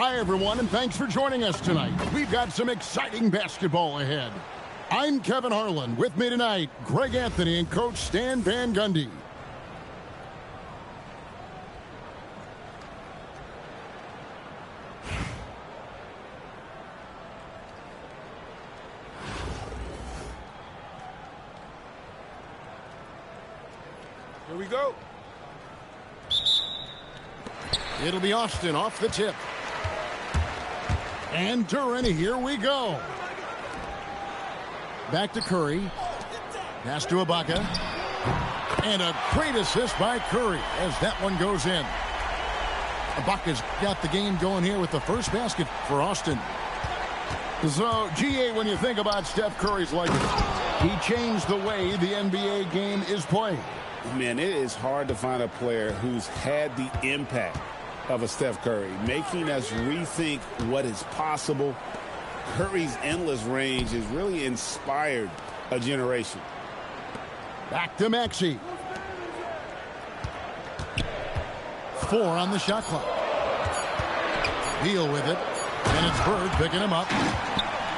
Hi, everyone, and thanks for joining us tonight. We've got some exciting basketball ahead. I'm Kevin Harlan. With me tonight, Greg Anthony and Coach Stan Van Gundy. Here we go. It'll be Austin off the tip. And Duran, here we go. Back to Curry. Pass to Ibaka. And a great assist by Curry as that one goes in. Ibaka's got the game going here with the first basket for Austin. So, GA, when you think about Steph Curry's legacy, he changed the way the NBA game is played. Man, it is hard to find a player who's had the impact of a Steph Curry, making us rethink what is possible. Curry's endless range has really inspired a generation. Back to Maxey. 4 on the shot clock. Beal with it, and it's Bird picking him up.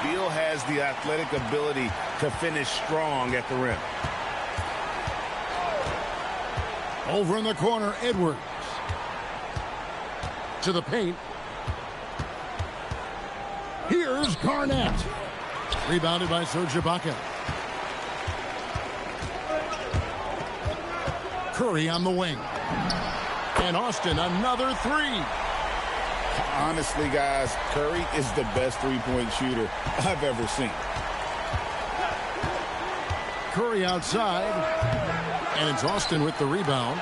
Beal has the athletic ability to finish strong at the rim. Over in the corner, Edwards. To the paint. Here's Garnett. Rebounded by Serge Ibaka. Curry on the wing. And Austin, another three. Honestly, guys, Curry is the best three-point shooter I've ever seen. Curry outside. And it's Austin with the rebound.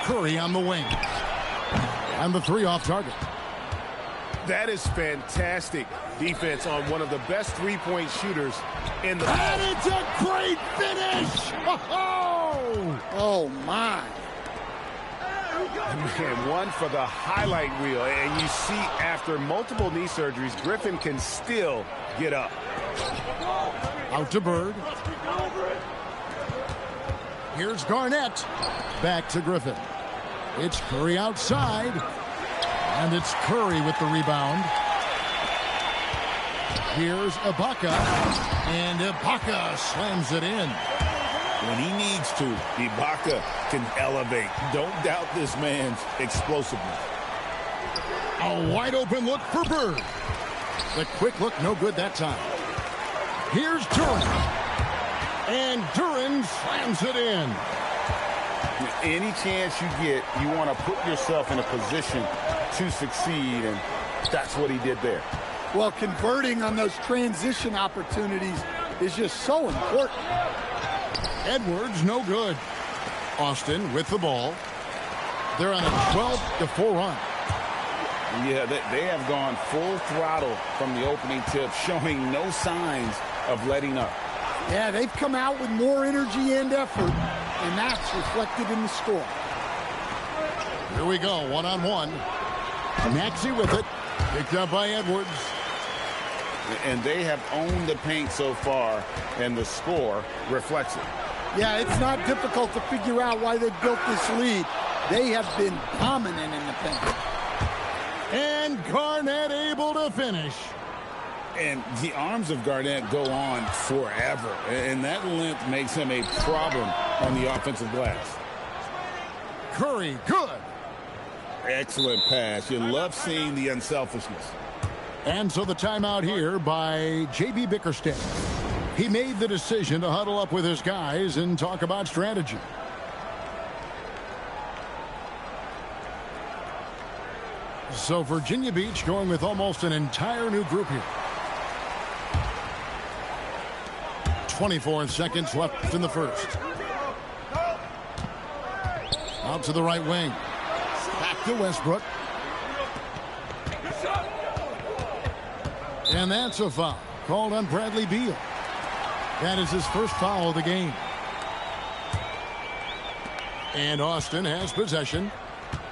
Curry on the wing. And the three off target. That is fantastic defense on one of the best three-point shooters in the And it's a great finish! Oh, my. Man, one for the highlight reel. And you see, after multiple knee surgeries, Griffin can still get up. Out to Bird. Here's Garnett. Back to Griffin. It's Curry outside. And it's Curry with the rebound. Here's Ibaka. And Ibaka slams it in. When he needs to, Ibaka can elevate. Don't doubt this man's explosiveness. A wide open look for Bird. The quick look, no good that time. Here's Duran. And Duran slams it in. Any chance you get, you want to put yourself in a position to succeed, and that's what he did there. Well, converting on those transition opportunities is just so important. Edwards, no good. Austin with the ball. They're on a 12-4 run. Yeah, they have gone full throttle from the opening tip, showing no signs of letting up. Yeah, they've come out with more energy and effort, and that's reflected in the score. Here we go, one-on-one. Maxey with it, picked up by Edwards. And they have owned the paint so far, and the score reflects it. Yeah, it's not difficult to figure out why they built this lead. They have been dominant in the paint. And Garnett able to finish. And the arms of Garnett go on forever, and that length makes him a problem on the offensive glass. Curry, good. Excellent pass. You love seeing the unselfishness. And so the timeout here by J.B. Bickerstaff. He made the decision to huddle up with his guys and talk about strategy. So Virginia Beach going with almost an entire new group here. 24 seconds left in the first. Out to the right wing. Back to Westbrook. And that's a foul called on Bradley Beal. That is his first foul of the game. And Austin has possession.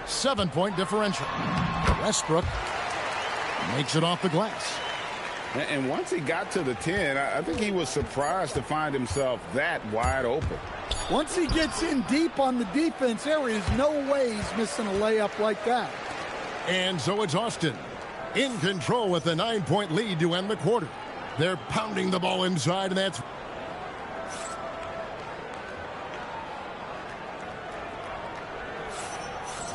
7-point differential. Westbrook makes it off the glass. And once he got to the 10, I think he was surprised to find himself that wide open. Once he gets in deep on the defense, there is no way he's missing a layup like that. And so it's Austin in control with a 9-point lead to end the quarter. They're pounding the ball inside, and that's...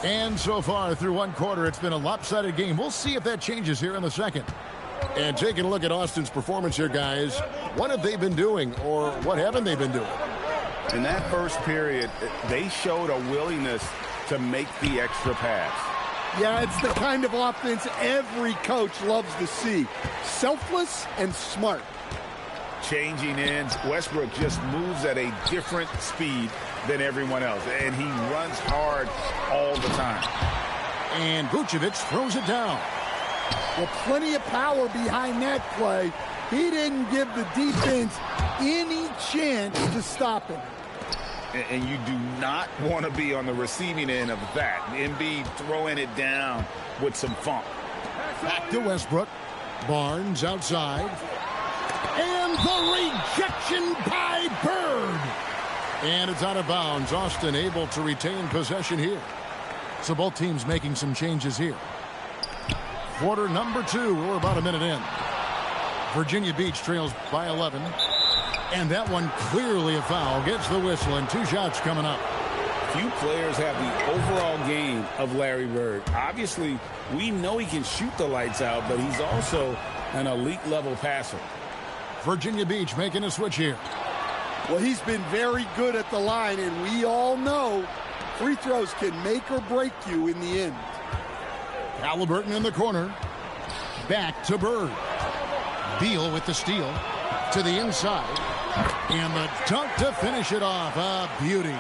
And so far through one quarter, it's been a lopsided game. We'll see if that changes here in the second. And taking a look at Austin's performance here, guys, what have they been doing, or what haven't they been doing? In that first period, they showed a willingness to make the extra pass. Yeah, it's the kind of offense every coach loves to see. Selfless and smart. Changing ends, Westbrook just moves at a different speed than everyone else, and he runs hard all the time. And Vucevic throws it down. Well, plenty of power behind that play. He didn't give the defense any chance to stop him. And you do not want to be on the receiving end of that. Embiid throwing it down with some funk. Back to Westbrook. Barnes outside. And the rejection by Bird. And it's out of bounds. Austin able to retain possession here. So both teams making some changes here. Quarter number 2. We're about a minute in. Virginia Beach trails by 11. And that one clearly a foul. Gets the whistle, and 2 shots coming up. Few players have the overall game of Larry Bird. Obviously, we know he can shoot the lights out, but he's also an elite-level passer. Virginia Beach making a switch here. Well, he's been very good at the line, and we all know free throws can make or break you in the end. Halliburton in the corner. Back to Bird. Beal with the steal. To the inside. And the dunk to finish it off. A beauty.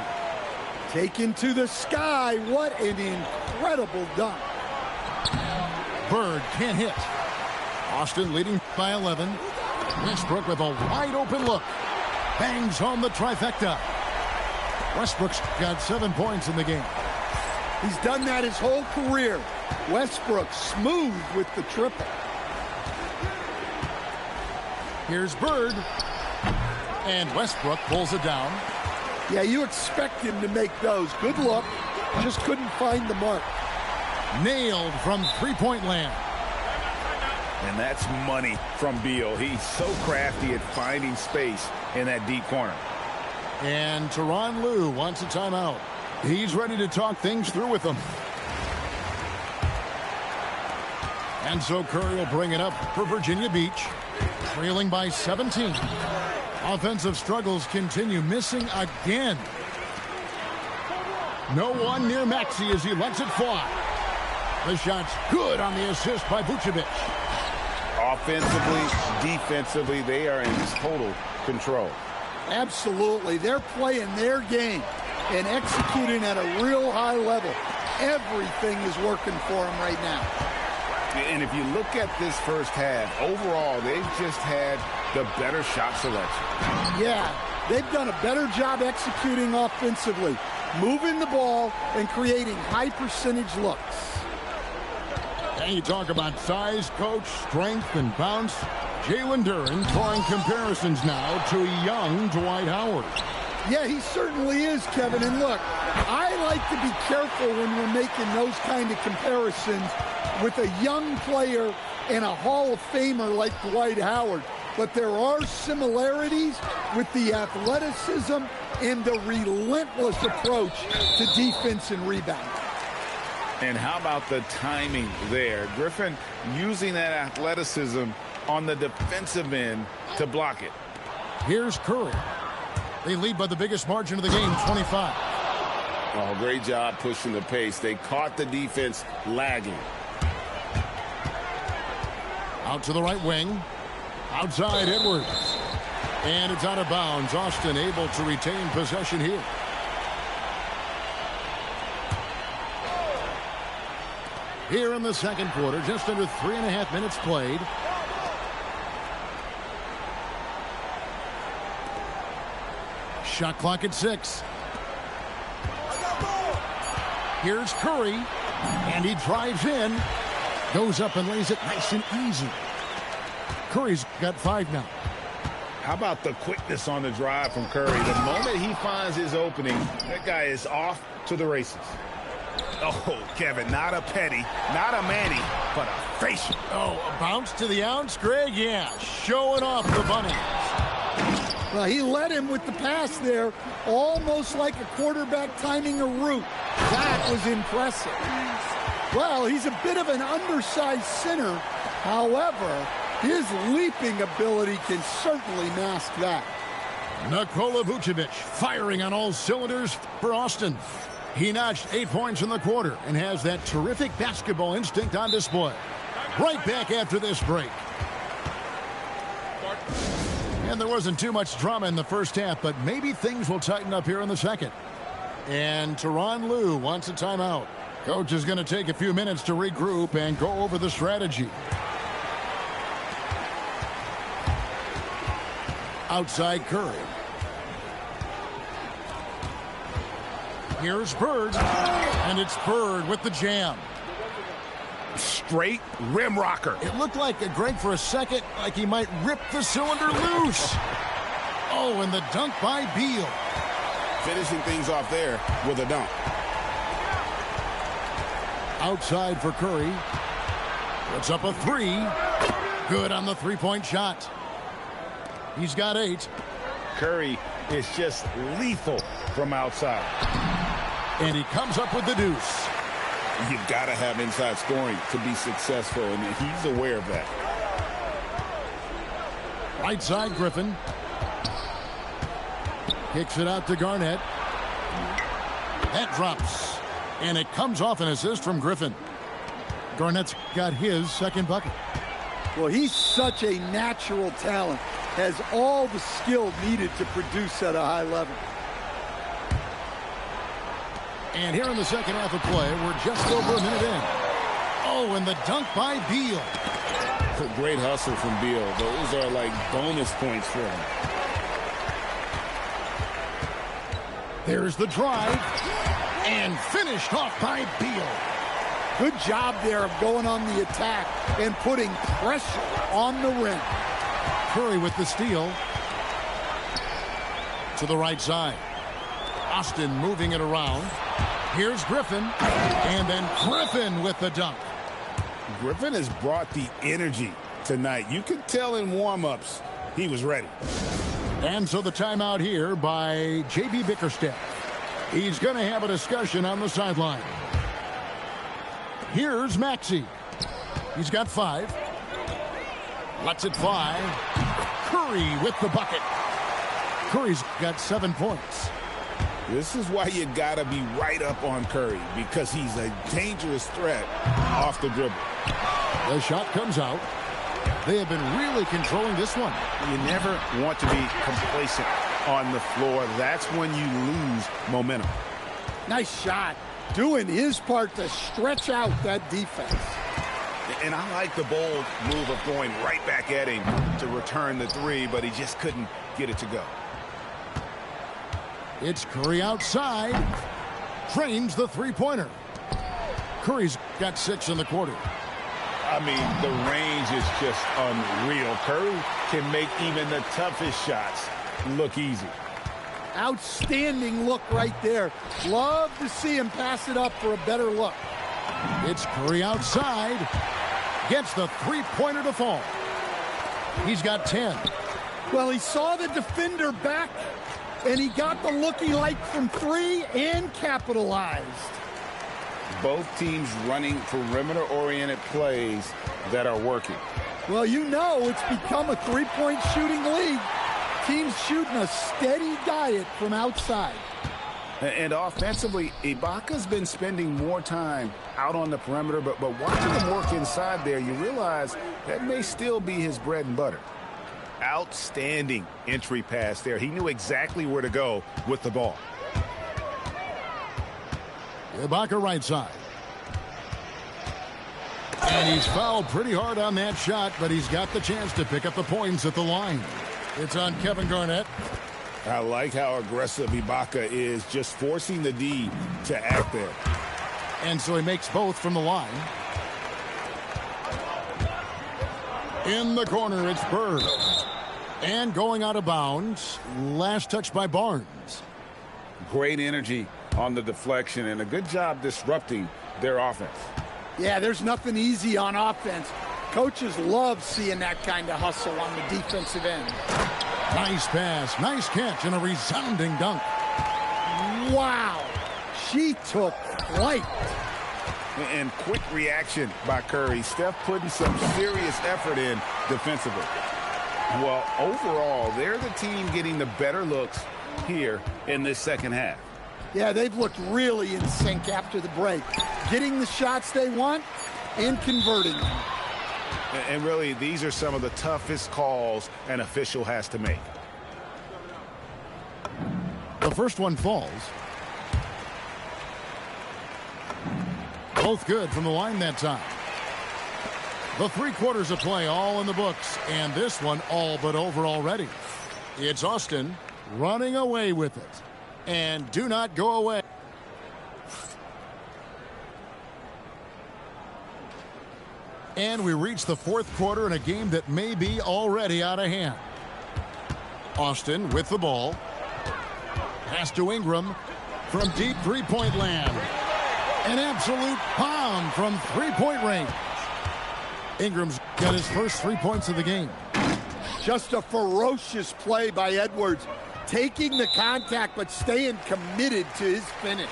Taken to the sky. What an incredible dunk. Bird can't hit. Austin leading by 11. Westbrook with a wide open look. Bangs home the trifecta. Westbrook's got 7 points in the game. He's done that his whole career. Westbrook smooth with the triple. Here's Bird. And Westbrook pulls it down. Yeah, you expect him to make those. Good look. Just couldn't find the mark. Nailed from three-point land. And that's money from Beal. He's so crafty at finding space in that deep corner. And Tyronn Lue wants a timeout. He's ready to talk things through with them. And so Curry will bring it up for Virginia Beach. Trailing by 17. Offensive struggles continue. Missing again. No one near Maxey as he lets it fly. The shot's good on the assist by Vucevic. Offensively, defensively, they are in total control. Absolutely. They're playing their game and executing at a real high level. Everything is working for them right now. And if you look at this first half, overall, they've just had the better shot selection. Yeah, they've done a better job executing offensively, moving the ball and creating high percentage looks. And you talk about size, coach, strength, and bounce. Jalen Duren drawing comparisons now to young Dwight Howard. Yeah, he certainly is, Kevin. And look, I like to be careful when we're making those kind of comparisons with a young player and a Hall of Famer like Dwight Howard. But there are similarities with the athleticism and the relentless approach to defense and rebound. And how about the timing there? Griffin using that athleticism on the defensive end to block it. Here's Curry. They lead by the biggest margin of the game, 25. Oh, great job pushing the pace. They caught the defense lagging. Out to the right wing. Outside Edwards. And it's out of bounds. Austin able to retain possession here. Here in the second quarter, just under 3.5 minutes played. Shot clock at 6. Here's Curry. And he drives in. Goes up and lays it nice and easy. Curry's got 5 now. How about the quickness on the drive from Curry? The moment he finds his opening, that guy is off to the races. Oh, Kevin, not a petty, not a Manny, but a facial. Oh, a bounce to the ounce, Greg? Yeah, showing off the bunny. Well, he led him with the pass there, almost like a quarterback timing a route. That was impressive. Well, he's a bit of an undersized center. However, his leaping ability can certainly mask that. Nikola Vucevic firing on all cylinders for Austin. He notched 8 points in the quarter and has that terrific basketball instinct on display. Right back after this break. And there wasn't too much drama in the first half, but maybe things will tighten up here in the second. And Tyronn Lue wants a timeout. Coach is going to take a few minutes to regroup and go over the strategy. Outside Curry. Here's Bird, and it's Bird with the jam. Straight rim rocker. It looked like, Greg, for a second, like he might rip the cylinder loose. Oh, and the dunk by Beal. Finishing things off there with a dunk. Outside for Curry. Puts up a three. Good on the three-point shot. He's got 8. Curry is just lethal from outside. And he comes up with the deuce. You've got to have inside scoring to be successful, and he's aware of that. Right side, Griffin. Kicks it out to Garnett. That drops. And it comes off an assist from Griffin. Garnett's got his second bucket. Well, he's such a natural talent. Has all the skill needed to produce at a high level. And here in the second half of play, we're just over a minute in. Oh, and the dunk by Beal. Great hustle from Beal. Those are like bonus points for him. There's the drive. And finished off by Beal. Good job there of going on the attack and putting pressure on the rim. Curry with the steal. To the right side. Austin moving it around. Here's Griffin. And then Griffin with the dunk. Griffin has brought the energy tonight. You could tell in warm-ups he was ready. And so the timeout here by J.B. Bickerstaff. He's going to have a discussion on the sideline. Here's Maxey. He's got 5. Lets it fly. Curry with the bucket. Curry's got 7 points. This is why you got to be right up on Curry, because he's a dangerous threat off the dribble. The shot comes out. They have been really controlling this one. You never want to be complacent on the floor. That's when you lose momentum. Nice shot. Doing his part to stretch out that defense. And I like the bold move of going right back at him to return the 3, but he just couldn't get it to go. It's Curry outside. Trains the three-pointer. Curry's got 6 in the quarter. I mean, the range is just unreal. Curry can make even the toughest shots look easy. Outstanding look right there. Love to see him pass it up for a better look. It's Curry outside. Gets the three-pointer to fall. He's got 10. Well, he saw the defender back, and he got the look he liked from 3 and capitalized. Both teams running perimeter-oriented plays that are working. Well, you know it's become a three-point shooting league. Teams shooting a steady diet from outside. And offensively, Ibaka's been spending more time out on the perimeter, but watching him work inside there, you realize that may still be his bread and butter. Outstanding entry pass there. He knew exactly where to go with the ball. Ibaka right side. And he's fouled pretty hard on that shot, but he's got the chance to pick up the points at the line. It's on Kevin Garnett. I like how aggressive Ibaka is, just forcing the D to act there. And so he makes both from the line. In the corner, it's Bird. And going out of bounds. Last touch by Barnes. Great energy on the deflection and a good job disrupting their offense. Yeah, there's nothing easy on offense. Coaches love seeing that kind of hustle on the defensive end. Nice pass, nice catch, and a resounding dunk. Wow, she took flight. And quick reaction by Curry. Steph putting some serious effort in defensively. Well, overall, they're the team getting the better looks here in this second half. Yeah, they've looked really in sync after the break. Getting the shots they want and converting them. And really, these are some of the toughest calls an official has to make. The first one falls. Both good from the line that time. The 3 quarters of play all in the books, and this one all but over already. It's Austin running away with it. And do not go away. And we reach the 4th quarter in a game that may be already out of hand. Austin with the ball. Pass to Ingram from deep three-point land. An absolute bomb from three-point range. Ingram's got his first 3 points of the game. Just a ferocious play by Edwards. Taking the contact, but staying committed to his finish.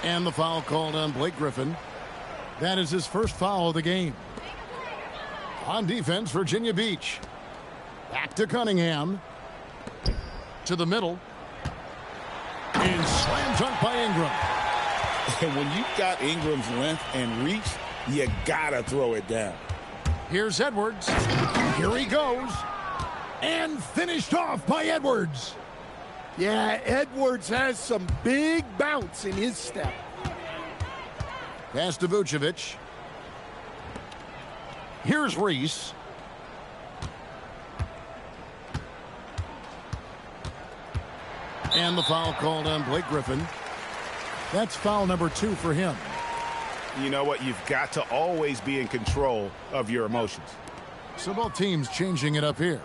And the foul called on Blake Griffin. That is his first foul of the game. On defense, Virginia Beach. Back to Cunningham. To the middle. And slam dunk by Ingram. And when you've got Ingram's length and reach, you gotta throw it down. Here's Edwards. Here he goes. And finished off by Edwards. Yeah, Edwards has some big bounce in his step. Pass to Vucevic. Here's Reese. And the foul called on Blake Griffin. That's foul number 2 for him. You know what? You've got to always be in control of your emotions. So both teams changing it up here.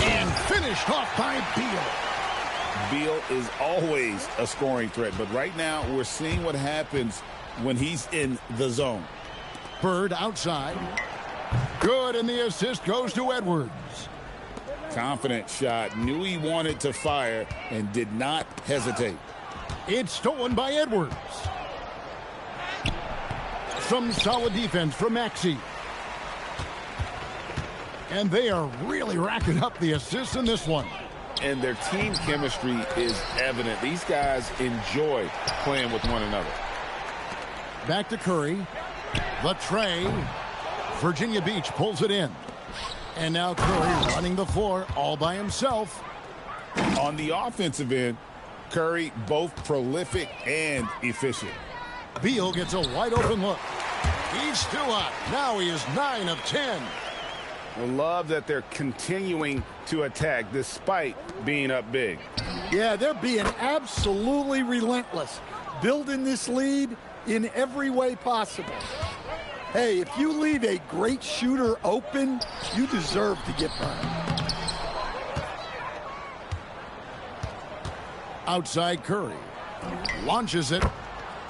And finished off by Beal. Beal is always a scoring threat, but right now we're seeing what happens when he's in the zone. Bird outside. Good, and the assist goes to Edwards. Confident shot, knew he wanted to fire, and did not hesitate. It's stolen by Edwards. Some solid defense from Maxey. And they are really racking up the assists in this one. And their team chemistry is evident. These guys enjoy playing with one another. Back to Curry. The tray. Virginia Beach pulls it in. And now Curry running the floor all by himself. On the offensive end, Curry both prolific and efficient. Beal gets a wide open look. He's still hot. Now he is 9 of 10. I love that they're continuing to attack despite being up big. Yeah, they're being absolutely relentless, building this lead in every way possible. Hey, if you leave a great shooter open, you deserve to get burned. Outside Curry. Launches it.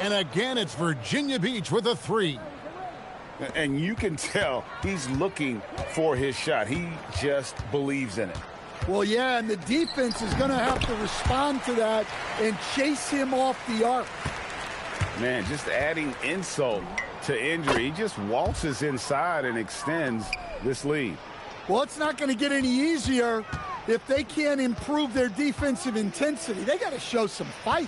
And again, it's Virginia Beach with a 3. And you can tell he's looking for his shot. He just believes in it. Well, yeah, and the defense is going to have to respond to that and chase him off the arc. Man, just adding insult to injury. He just waltzes inside and extends this lead. Well, it's not going to get any easier if they can't improve their defensive intensity. They got to show some fight.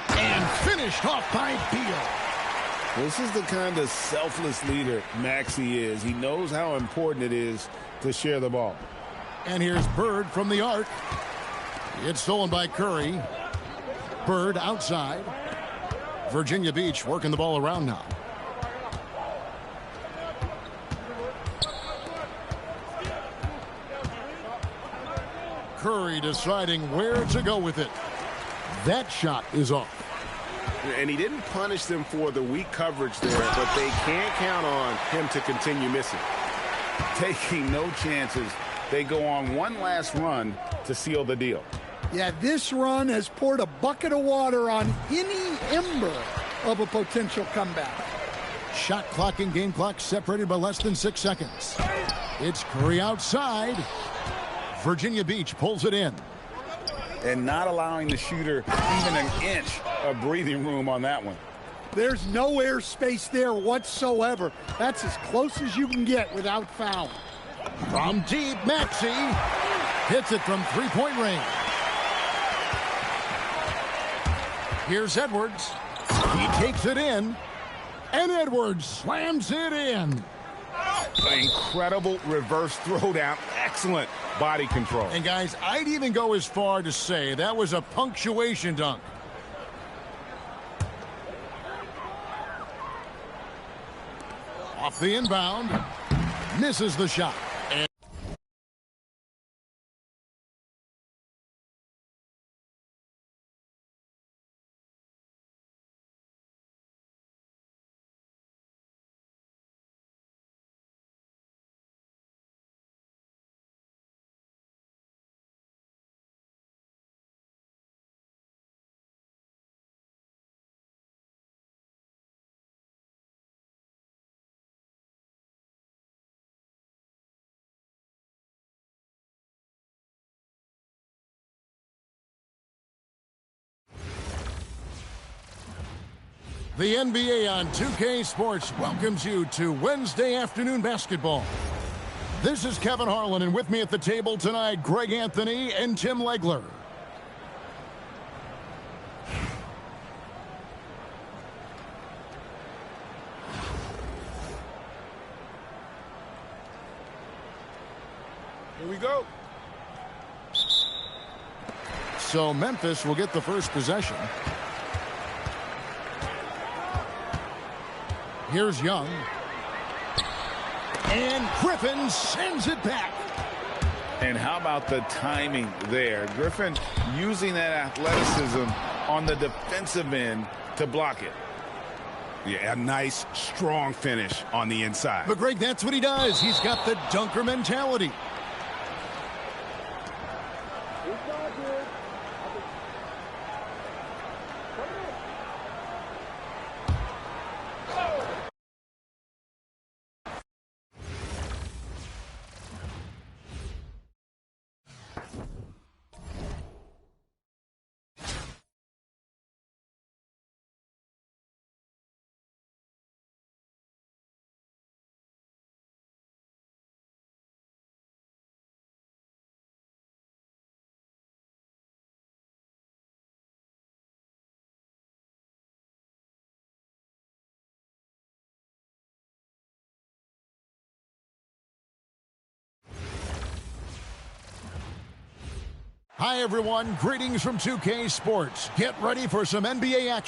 And finished off by Beal. This is the kind of selfless leader Maxey is. He knows how important it is to share the ball. And here's Bird from the arc. It's stolen by Curry. Bird outside. Virginia Beach working the ball around now. Curry deciding where to go with it. That shot is off. And he didn't punish them for the weak coverage there, but they can't count on him to continue missing. Taking no chances, they go on one last run to seal the deal. Yeah, this run has poured a bucket of water on any ember of a potential comeback. Shot clock and game clock separated by less than 6 seconds. It's Curry outside. Virginia Beach pulls it in. And not allowing the shooter even an inch of breathing room on that one. There's no airspace there whatsoever. That's as close as you can get without foul. From deep, Maxey hits it from three-point range. Here's Edwards. He takes it in, and Edwards slams it in. Incredible reverse throwdown. Excellent body control. And guys, I'd even go as far to say that was a punctuation dunk. Off the inbound, misses the shot. And the NBA on 2K Sports welcomes you to Wednesday afternoon basketball. This is Kevin Harlan, and with me at the table tonight, Greg Anthony and Tim Legler. Here we go. So Memphis will get the first possession. Here's Young. And Griffin sends it back. And how about the timing there? Griffin using that athleticism on the defensive end to block it. Yeah, a nice, strong finish on the inside. But Greg, that's what he does. He's got the dunker mentality. Hi, everyone. Greetings from 2K Sports. Get ready for some NBA action.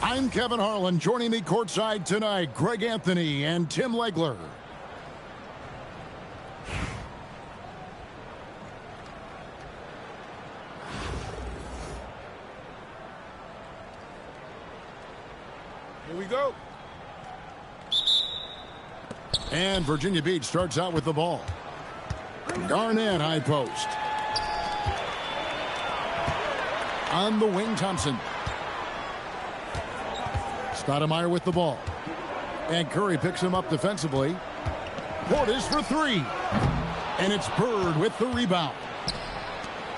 I'm Kevin Harlan. Joining me courtside tonight, Greg Anthony and Tim Legler. Here we go. And Virginia Beach starts out with the ball. Garnett, high post. On the wing, Thompson. Stoudemire with the ball. And Curry picks him up defensively. Portis for three. And it's Bird with the rebound.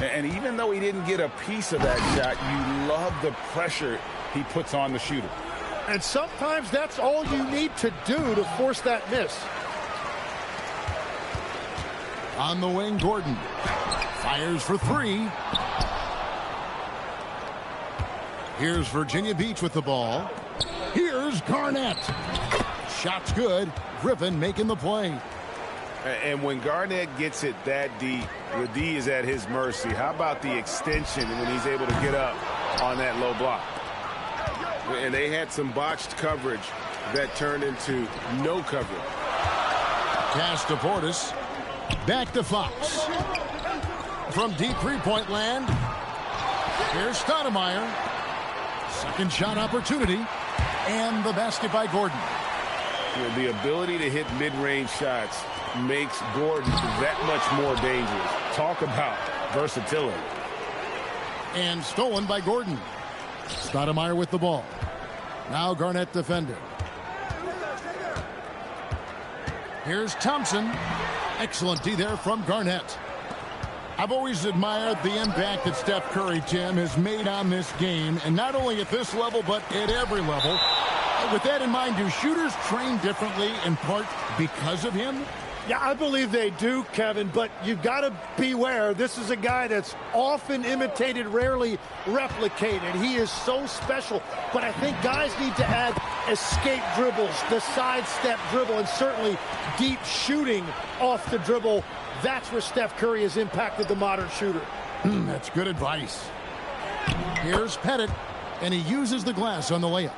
And even though he didn't get a piece of that shot, you love the pressure he puts on the shooter. And sometimes that's all you need to do to force that miss. On the wing, Gordon fires for three. Here's Virginia Beach with the ball. Here's Garnett. Shot's good. Griffin making the play. And when Garnett gets it that deep, the D is at his mercy. How about the extension when he's able to get up on that low block? And they had some botched coverage that turned into no coverage. Pass to Portis. Back to Fox. From deep three-point land. Here's Stoudemire. Second shot opportunity. And the basket by Gordon. The ability to hit mid-range shots makes Gordon that much more dangerous. Talk about versatility. And stolen by Gordon. Stoudemire with the ball. Now Garnett defending. Here's Thompson. Excellent D there from Garnett. I've always admired the impact that Steph Curry, Tim, has made on this game, and not only at this level, but at every level. With that in mind, do shooters train differently in part because of him? Yeah, I believe they do, Kevin, but you've got to beware. This is a guy that's often imitated, rarely replicated. He is so special, but I think guys need to add escape dribbles, the sidestep dribble, and certainly deep shooting off the dribble. That's where Steph Curry has impacted the modern shooter. That's good advice. Here's Pettit, and he uses the glass on the layup.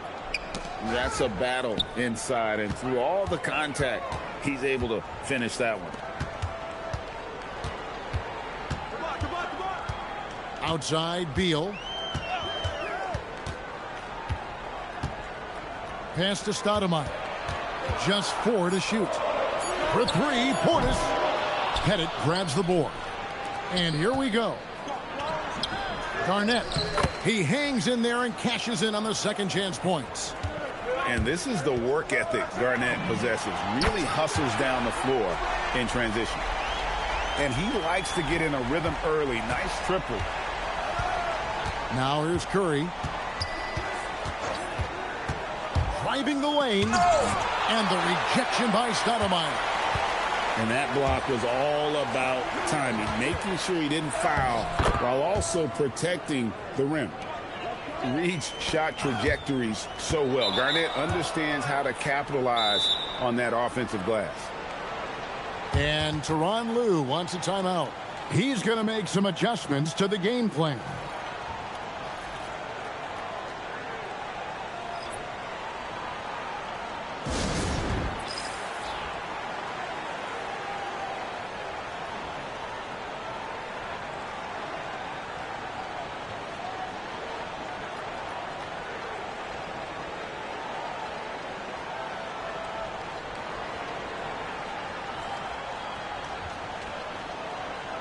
That's a battle inside, and through all the contact, he's able to finish that one. Outside, Beal. Pass to Stoudemire. Just 4 to shoot. For 3, Portis. Pettit grabs the board. And here we go. Garnett. He hangs in there and cashes in on the second chance points. And this is the work ethic Garnett possesses. Really hustles down the floor in transition. And he likes to get in a rhythm early. Nice triple. Now here's Curry. Driving the lane. And the rejection by Stoudemire. And that block was all about timing, making sure he didn't foul while also protecting the rim. Reads shot trajectories so well. Garnett understands how to capitalize on that offensive glass. And Tyronn Lue wants a timeout. He's going to make some adjustments to the game plan.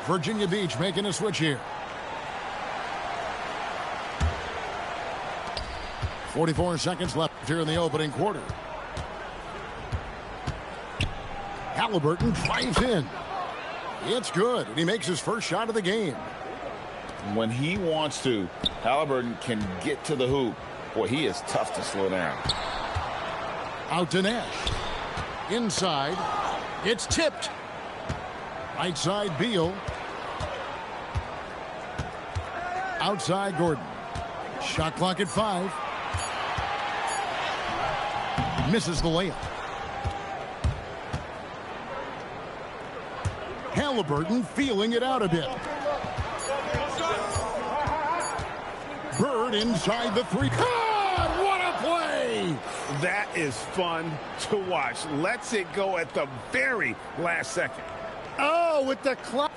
Virginia Beach making a switch here. 44 seconds left here in the opening quarter. Halliburton drives in. It's good, and he makes his first shot of the game. When he wants to, Halliburton can get to the hoop. Boy, he is tough to slow down. Out to Nash. Inside. It's tipped. Right side, Beal. Outside, Gordon. Shot clock at 5. Misses the layup. Halliburton feeling it out a bit. Bird inside the 3. God, what a play! That is fun to watch. Lets it go at the very last second. Oh, with the clock.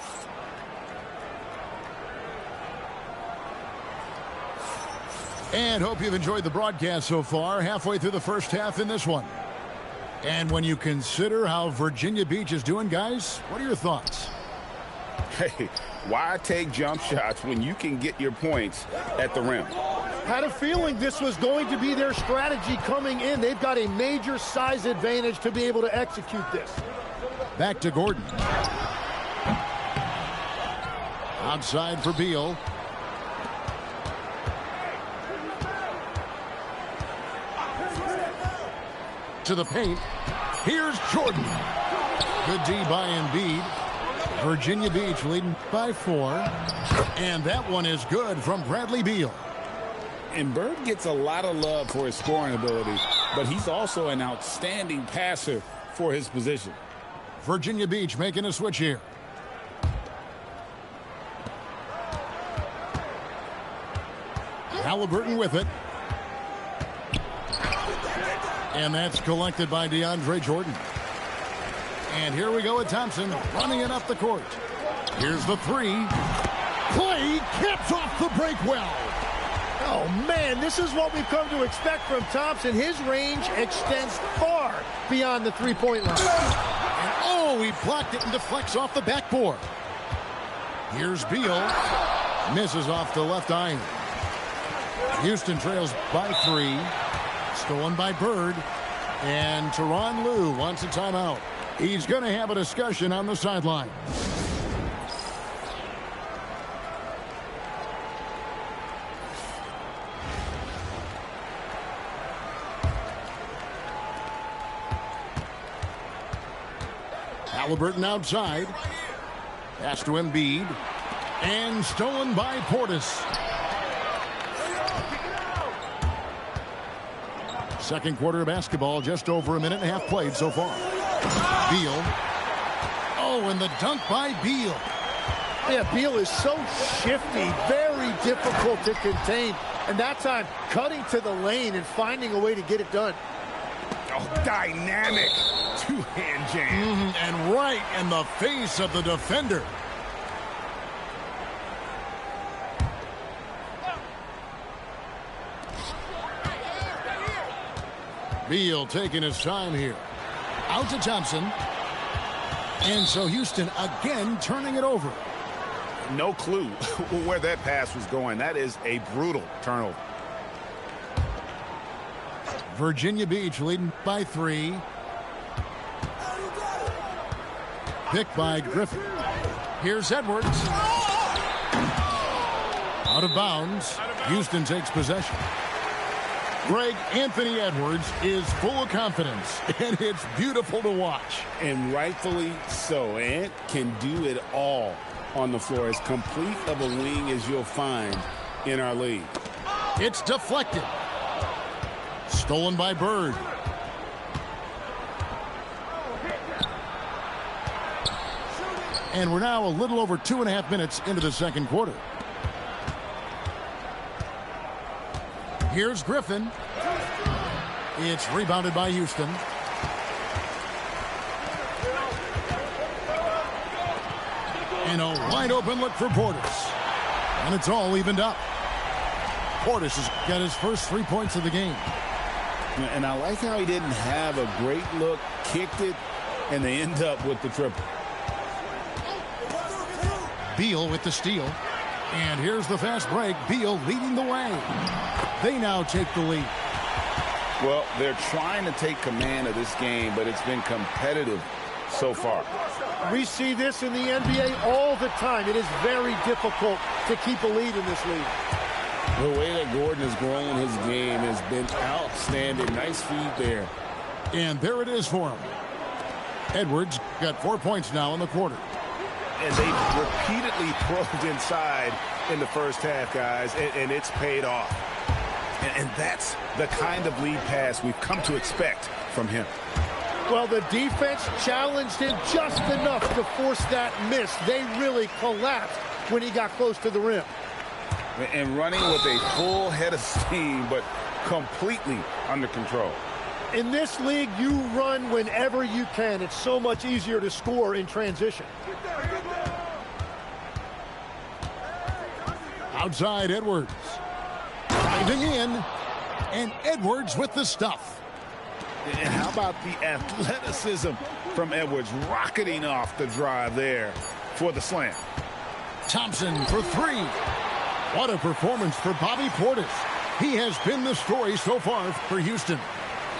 And hope you've enjoyed the broadcast so far. Halfway through the first half in this one. And when you consider how Virginia Beach is doing, guys, what are your thoughts? Hey, why take jump shots when you can get your points at the rim? Had a feeling this was going to be their strategy coming in. They've got a major size advantage to be able to execute this. Back to Gordon. Outside for Beal. To the paint. Here's Jordan. Good D by Embiid. Virginia Beach leading by 4. And that one is good from Bradley Beal. And Bird gets a lot of love for his scoring ability, but he's also an outstanding passer for his position. Virginia Beach making a switch here. Halliburton with it. And that's collected by DeAndre Jordan. And here we go with Thompson running it up the court. Here's the 3. Clay caps off the break well. Oh, man, this is what we've come to expect from Thompson. His range extends far beyond the three-point line. And oh, he blocked it and deflects off the backboard. Here's Beal. Misses off the left iron. Houston trails by 3. Stolen by Bird. And Tyronn Lue wants a timeout. He's going to have a discussion on the sideline. Halliburton outside. Pass to Embiid. And stolen by Portis. Second quarter of basketball, just over a minute and a half played so far. Beal. Oh, and the dunk by Beal. Yeah, Beal is so shifty, very difficult to contain. And that time, cutting to the lane and finding a way to get it done. Oh, dynamic two-hand jam. And right in the face of the defender. Beal taking his time here. Out to Thompson. And so Houston again turning it over. No clue where that pass was going. That is a brutal turnover. Virginia Beach leading by 3. Picked by Griffin. Here's Edwards. Out of bounds. Houston takes possession. Greg, Anthony Edwards is full of confidence, and it's beautiful to watch. And rightfully so. Ant can do it all on the floor. As complete of a wing as you'll find in our league. It's deflected. Stolen by Bird. And we're now a little over 2.5 minutes into the second quarter. Here's Griffin. It's rebounded by Houston. And a wide open look for Portis. And it's all evened up. Portis has got his first 3 points of the game. And I like how he didn't have a great look, kicked it, and they end up with the triple. Beal with the steal. And here's the fast break. Beal leading the way. They now take the lead. Well, they're trying to take command of this game, but it's been competitive so far. We see this in the NBA all the time. It is very difficult to keep a lead in this league. The way that Gordon has grown his game has been outstanding. Nice feed there. And there it is for him. Edwards got 4 points now in the quarter. And they've repeatedly probed inside in the first half, guys, and it's paid off. And that's the kind of lead pass we've come to expect from him. Well, the defense challenged him just enough to force that miss. They really collapsed when he got close to the rim. And running with a full head of steam, but completely under control. In this league, you run whenever you can. It's so much easier to score in transition. Outside Edwards. Driving in. And Edwards with the stuff. And how about the athleticism from Edwards rocketing off the drive there for the slam. Thompson for 3. What a performance for Bobby Portis. He has been the story so far for Houston.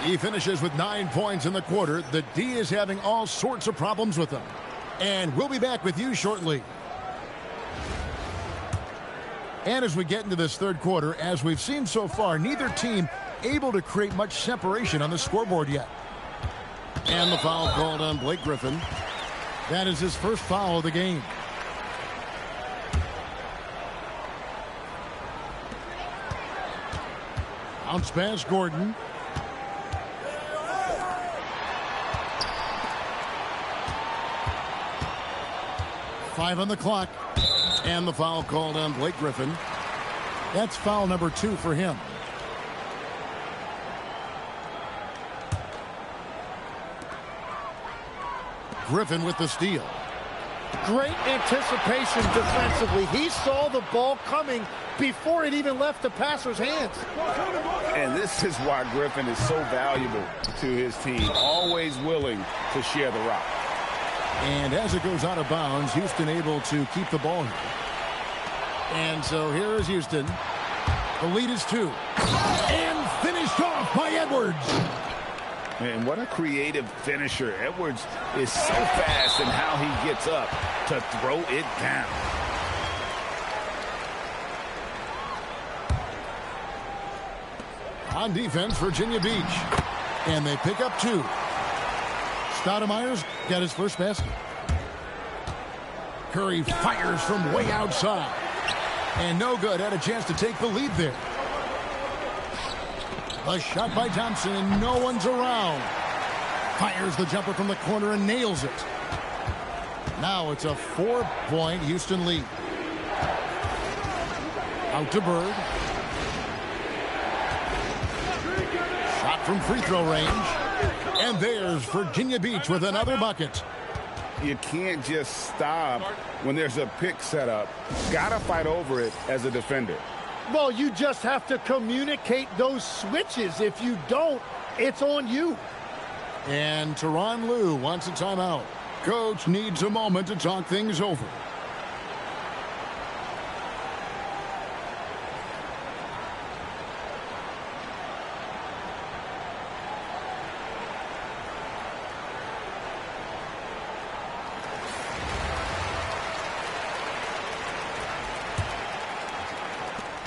He finishes with 9 points in the quarter. The D is having all sorts of problems with him. And we'll be back with you shortly. And as we get into this third quarter, as we've seen so far, neither team able to create much separation on the scoreboard yet. And the foul called on Blake Griffin. That is his first foul of the game. Bounce pass, Gordon. Five on the clock. And the foul called on Blake Griffin. That's foul number 2 for him. Griffin with the steal. Great anticipation defensively. He saw the ball coming before it even left the passer's hands. And this is why Griffin is so valuable to his team. Always willing to share the rock. And as it goes out of bounds, Houston able to keep the ball here. And so here is Houston. The lead is 2. And finished off by Edwards. And what a creative finisher. Edwards is so fast in how he gets up to throw it down. On defense, Virginia Beach. And they pick up 2. Stoudemire's got his first basket. Curry fires from way outside. And no good. Had a chance to take the lead there. A shot by Thompson, and no one's around. Fires the jumper from the corner and nails it. Now it's a 4-point Houston lead. Out to Bird. Shot from free throw range. And there's Virginia Beach with another bucket. You can't just stop when there's a pick set up. Gotta fight over it as a defender. Well, you just have to communicate those switches. If you don't, it's on you. And Tyronn Lue wants a timeout. Coach needs a moment to talk things over.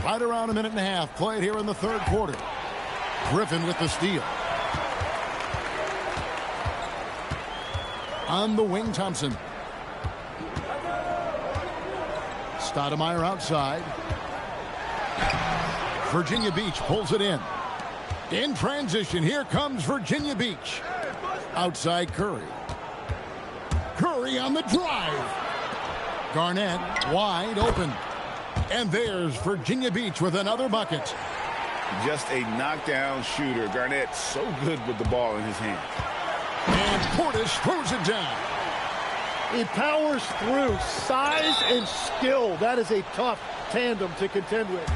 Right around a minute and a half played here in the third quarter. Griffin with the steal. On the wing, Thompson. Stoudemire outside. Virginia Beach pulls it in. In transition, here comes Virginia Beach. Outside Curry. Curry on the drive. Garnett wide open. And there's Virginia Beach with another bucket. Just a knockdown shooter. Garnett so good with the ball in his hand. And Portis throws it down. He powers through. Size and skill. That is a tough tandem to contend with.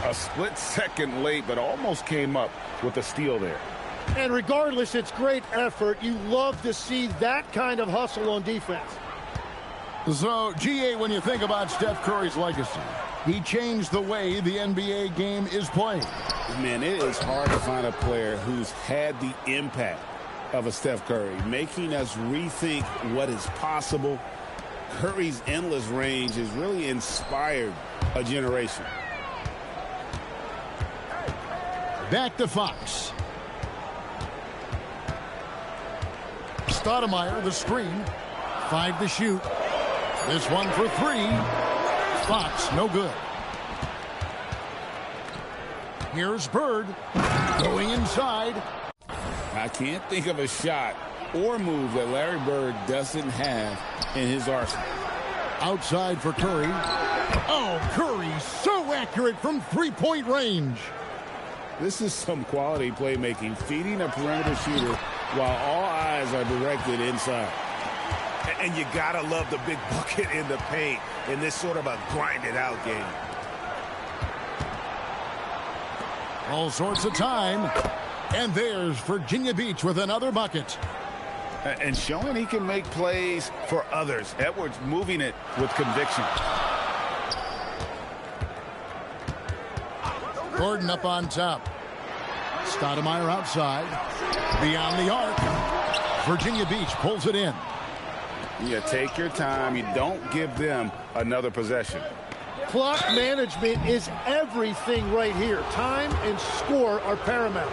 A split second late, but almost came up with a steal there. And regardless, it's great effort. You love to see that kind of hustle on defense. So, GA, when you think about Steph Curry's legacy, he changed the way the NBA game is played. Man, it is hard to find a player who's had the impact of a Steph Curry, making us rethink what is possible. Curry's endless range has really inspired a generation. Back to Fox. Stoudemire, the screen. 5 to shoot. This one for 3. Fox, no good. Here's Bird going inside. I can't think of a shot or move that Larry Bird doesn't have in his arsenal. Outside for Curry. Oh, Curry so accurate from three-point range. This is some quality playmaking, feeding a perimeter shooter while all eyes are directed inside. And you gotta love the big bucket in the paint in this sort of a grinded-out game. All sorts of time. And there's Virginia Beach with another bucket. And showing he can make plays for others. Edwards moving it with conviction. Gordon up on top. Stoudemire outside. Beyond the arc. Virginia Beach pulls it in. You take your time. You don't give them another possession. Clock management is everything right here. Time and score are paramount.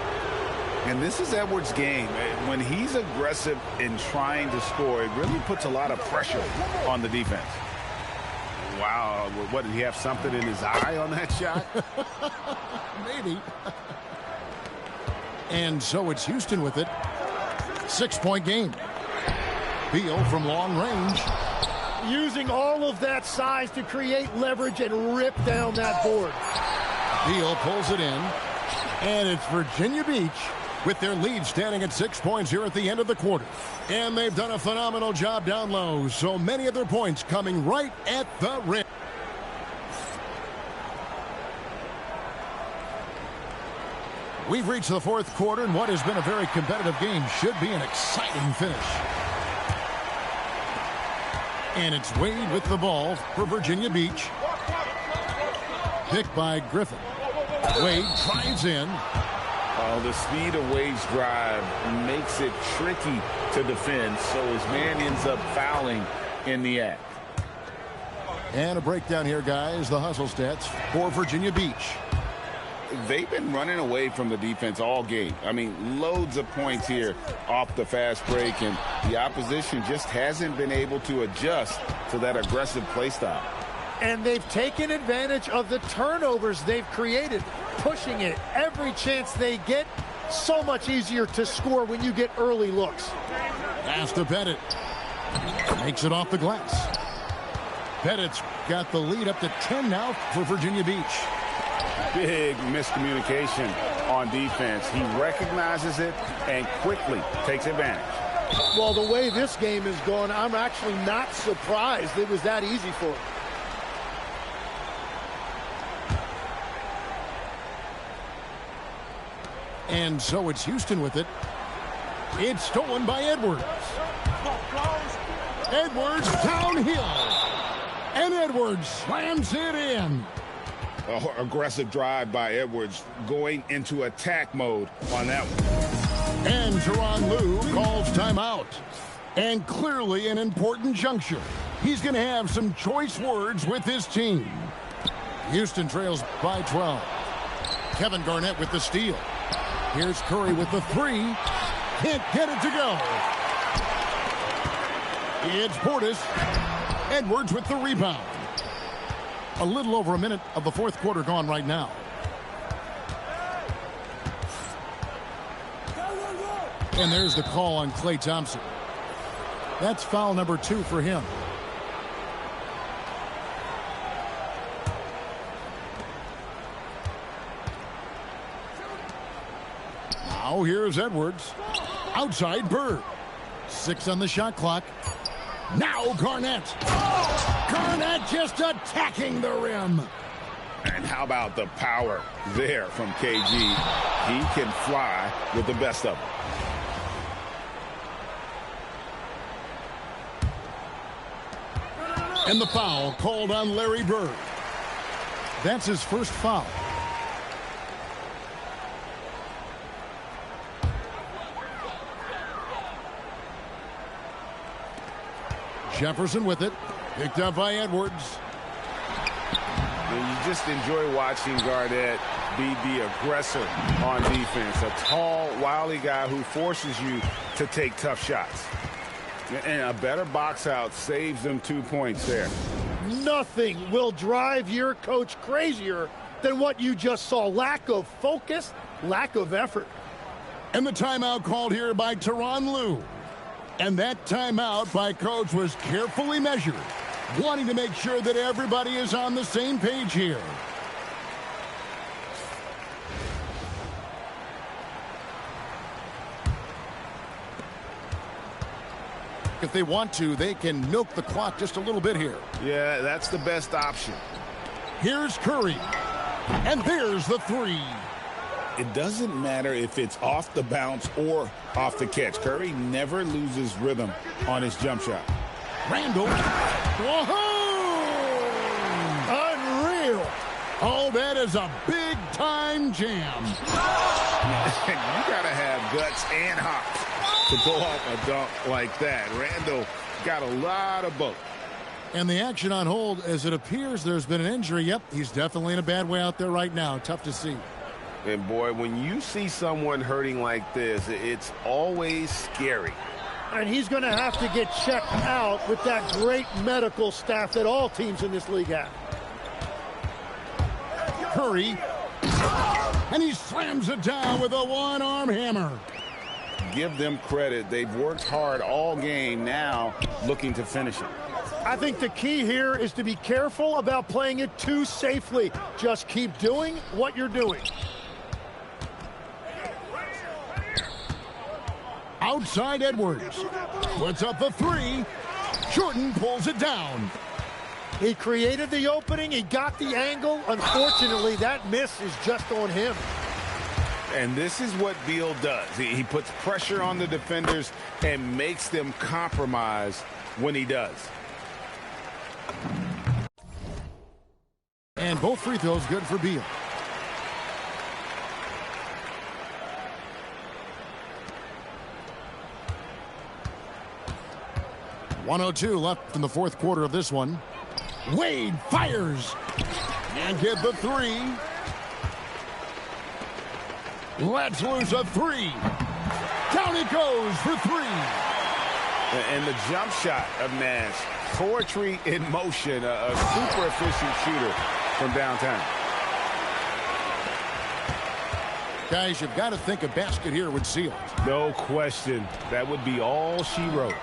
And this is Edwards' game. When he's aggressive in trying to score, it really puts a lot of pressure on the defense. Wow, what, did he have something in his eye on that shot? Maybe. And so it's Houston with it. 6-point game. Beal from long range. Using all of that size to create leverage and rip down that board. Beal pulls it in. And it's Virginia Beach with their lead standing at 6 points here at the end of the quarter. And they've done a phenomenal job down low. So many of their points coming right at the rim. We've reached the fourth quarter, and what has been a very competitive game should be an exciting finish. And it's Wade with the ball for Virginia Beach. Picked by Griffin. Wade drives in. The speed of Wade's drive makes it tricky to defend, so his man ends up fouling in the act. And a breakdown here, guys. The hustle stats for Virginia Beach. They've been running away from the defense all game. I mean, loads of points here off the fast break, and the opposition just hasn't been able to adjust to that aggressive play style. And they've taken advantage of the turnovers they've created, pushing it every chance they get. So much easier to score when you get early looks. Pass to Pettit. Makes it off the glass. Pettit's got the lead up to 10 now for Virginia Beach. Big miscommunication on defense. He recognizes it and quickly takes advantage. Well, the way this game is going, I'm actually not surprised it was that easy for him. And so it's Houston with it. It's stolen by Edwards. Edwards downhill. And Edwards slams it in. Aggressive drive by Edwards, going into attack mode on that one. And Tyronn Lue calls timeout. And clearly an important juncture. He's going to have some choice words with his team. Houston trails by 12. Kevin Garnett with the steal. Here's Curry with the three. Can't get it to go. It's Portis. Edwards with the rebound. A little over a minute of the fourth quarter gone right now. And there's the call on Klay Thompson. That's foul number 2 for him. Now here's Edwards. Outside Bird. 6 on the shot clock. Now Garnett. Garnett just attacking the rim. And how about the power there from KG? He can fly with the best of them. And the foul called on Larry Bird. That's his first foul. Jefferson with it. Picked up by Edwards. And you just enjoy watching Garnett be the aggressor on defense. A tall, wily guy who forces you to take tough shots. And a better box out saves them 2 points there. Nothing will drive your coach crazier than what you just saw. Lack of focus, lack of effort. And the timeout called here by Tyronn Lue. And that timeout by coach was carefully measured, wanting to make sure that everybody is on the same page here. If they want to, they can milk the clock just a little bit here. Yeah, that's the best option. Here's Curry. And there's the three. It doesn't matter if it's off the bounce or off the catch. Curry never loses rhythm on his jump shot. Randall. Whoa! Unreal. Oh, that is a big-time jam. You got to have guts and hops to pull off a dunk like that. Randall got a lot of both. And the action on hold, as it appears there's been an injury. Yep, he's definitely in a bad way out there right now. Tough to see. And boy, when you see someone hurting like this, it's always scary. And he's going to have to get checked out with that great medical staff that all teams in this league have. Curry, and he slams it down with a one-arm hammer. Give them credit. They've worked hard all game, now looking to finish it. I think the key here is to be careful about playing it too safely. Just keep doing what you're doing. Outside Edwards. Puts up the three. Jordan pulls it down. He created the opening. He got the angle. Unfortunately, that miss is just on him. And this is what Beal does. He puts pressure on the defenders and makes them compromise when he does. And both free throws good for Beal. .102 left in the fourth quarter of this one. Wade fires and get the three. Let's lose a three. Down it goes for three. And the jump shot of Nash. Poetry in motion. A super efficient shooter from downtown. Guys, you've got to think a basket here would seal it. No question. That would be all she wrote.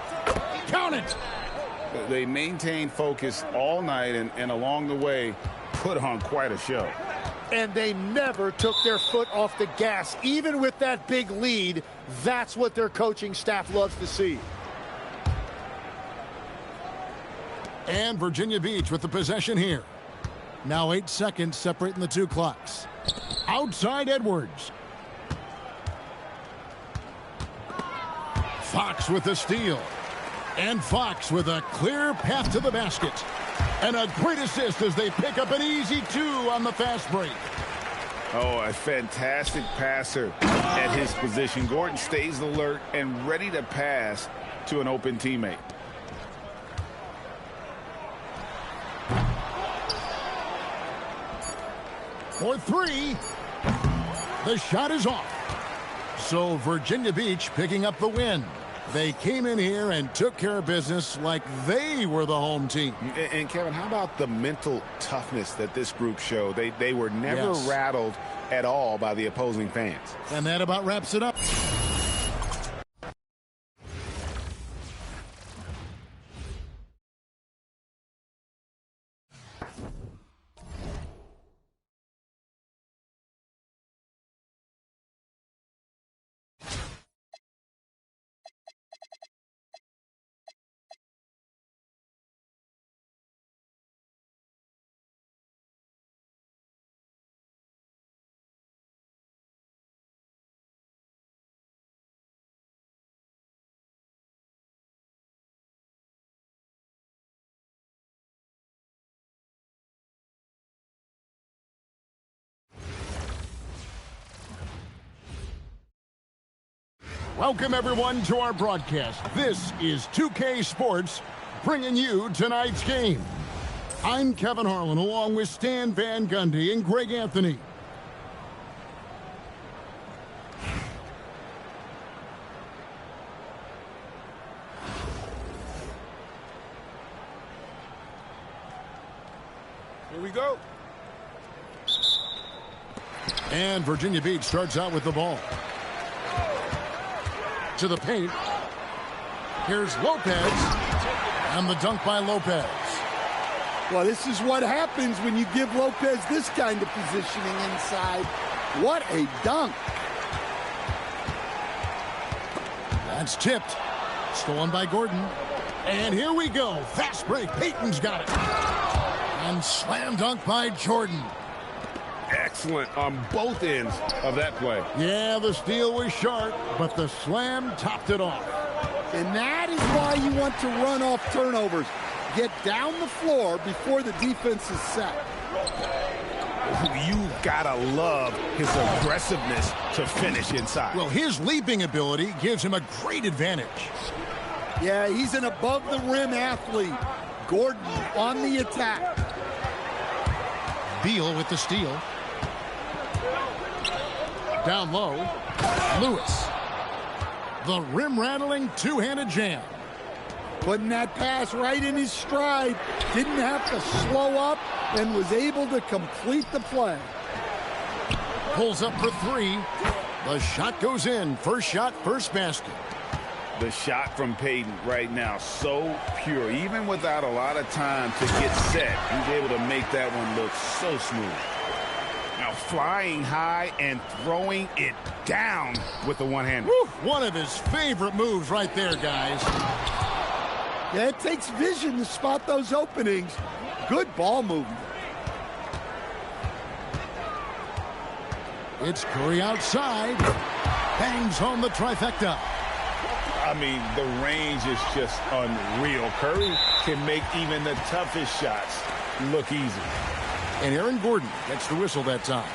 Count it. They maintained focus all night and along the way put on quite a show. And they never took their foot off the gas. Even with that big lead, that's what their coaching staff loves to see. And Virginia Beach with the possession here. Now 8 seconds separating the two clocks. Outside Edwards. Fox with the steal. And Fox with a clear path to the basket. And a great assist as they pick up an easy two on the fast break. Oh, a fantastic passer at his position. Gordon stays alert and ready to pass to an open teammate. For three. The shot is off. So Virginia Beach picking up the win. They came in here and took care of business like they were the home team. And Kevin, how about the mental toughness that this group showed? They were never rattled at all by the opposing fans. And that about wraps it up. Welcome, everyone, to our broadcast. This is 2K Sports, bringing you tonight's game. I'm Kevin Harlan, along with Stan Van Gundy and Greg Anthony. Here we go. And Virginia Beach starts out with the ball. To the paint. Here's Lopez. And the dunk by Lopez. Well, this is what happens when you give Lopez this kind of positioning inside. What a dunk. That's tipped. Stolen by Gordon. And here we go. Fast break. Payton's got it. And slam dunk by Jordan. Excellent on both ends of that play. Yeah, the steal was sharp, but the slam topped it off. And that is why you want to run off turnovers. Get down the floor before the defense is set. You gotta love his aggressiveness to finish inside. Well, his leaping ability gives him a great advantage. Yeah, he's an above-the-rim athlete. Gordon on the attack. Beal with the steal. Down low. Lewis. The rim-rattling two-handed jam. Putting that pass right in his stride. Didn't have to slow up and was able to complete the play. Pulls up for three. The shot goes in. First shot, first basket. The shot from Payton right now, so pure. Even without a lot of time to get set, he's able to make that one look so smooth. Now flying high and throwing it down with the one-hander. One of his favorite moves right there, guys. Yeah, it takes vision to spot those openings. Good ball movement. It's Curry outside. Bangs home the trifecta. I mean, the range is just unreal. Curry can make even the toughest shots look easy. And Aaron Gordon gets the whistle that time.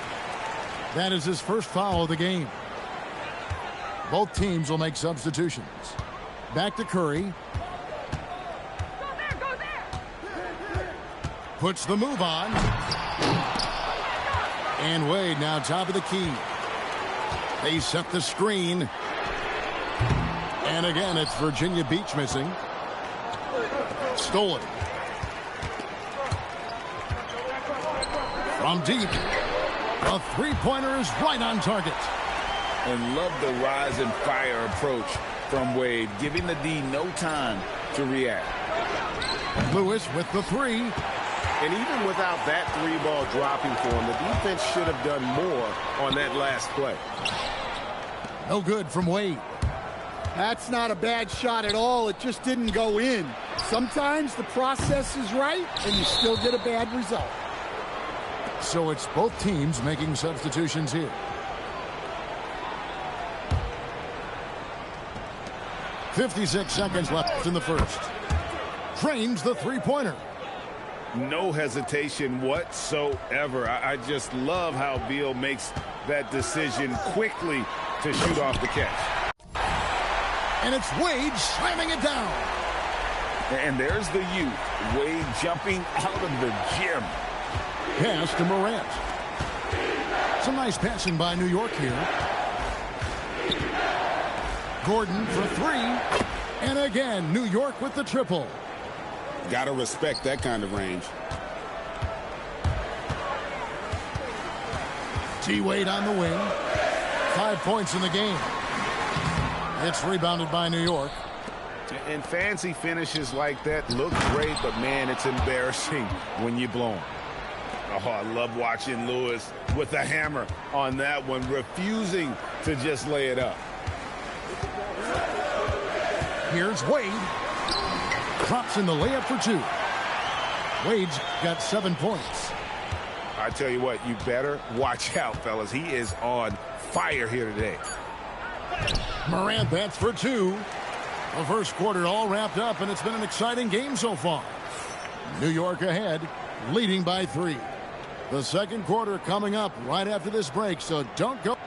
That is his first foul of the game. Both teams will make substitutions. Back to Curry. Puts the move on. And Wade now top of the key. They set the screen. And again, it's Virginia Beach missing. Stolen. From deep. A three-pointer is right on target. And love the rise and fire approach from Wade, giving the D no time to react. Lewis with the three. And even without that three ball dropping for him, the defense should have done more on that last play. No good from Wade. That's not a bad shot at all. It just didn't go in. Sometimes the process is right, and you still get a bad result. So it's both teams making substitutions here. .56 seconds left in the first. Trains the three-pointer. No hesitation whatsoever. I just love how Beal makes that decision quickly to shoot off the catch. And it's Wade slamming it down. And there's the youth. Wade jumping out of the gym. Pass to Morant. Some nice passing by New York here. Gordon for three. And again, New York with the triple. Got to respect that kind of range. T-Wade on the wing. 5 points in the game. It's rebounded by New York. And fancy finishes like that look great, but man, it's embarrassing when you blow them. Oh, I love watching Lewis with the hammer on that one, refusing to just lay it up. Here's Wade. Drops in the layup for two. Wade's got 7 points. I tell you what, you better watch out, fellas. He is on fire here today. Morant bats for two. The first quarter all wrapped up, and it's been an exciting game so far. New York ahead, leading by 3. The second quarter coming up right after this break, so don't go.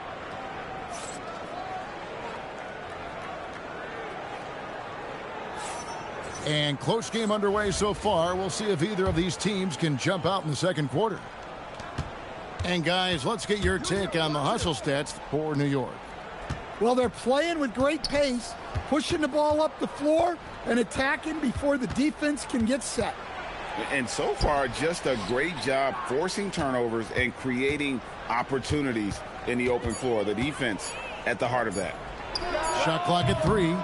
And close game underway so far. We'll see if either of these teams can jump out in the second quarter. And guys, let's get your take on the hustle stats for New York. Well, they're playing with great pace, pushing the ball up the floor and attacking before the defense can get set. And so far, just a great job forcing turnovers and creating opportunities in the open floor. The defense at the heart of that. Shot clock at 3.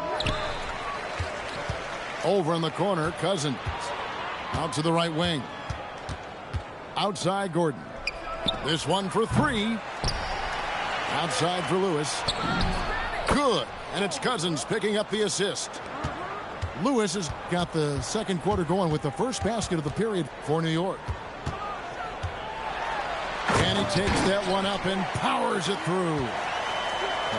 Over in the corner, Cousins. Out to the right wing. Outside, Gordon. This one for 3. Outside for Lewis. Good. And it's Cousins picking up the assist. Lewis has got the second quarter going with the first basket of the period for New York. And he takes that one up and powers it through.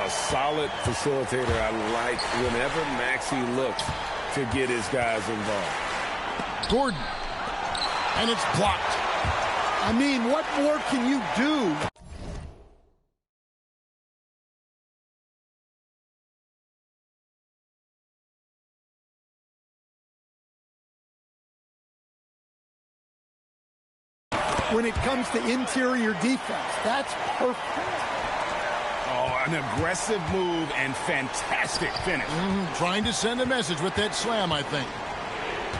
A solid facilitator. I like whenever Maxey looks to get his guys involved. Gordon. And it's blocked. I mean, what more can you do? when it comes to interior defense. That's perfect. Oh, an aggressive move and fantastic finish. Trying to send a message with that slam, I think.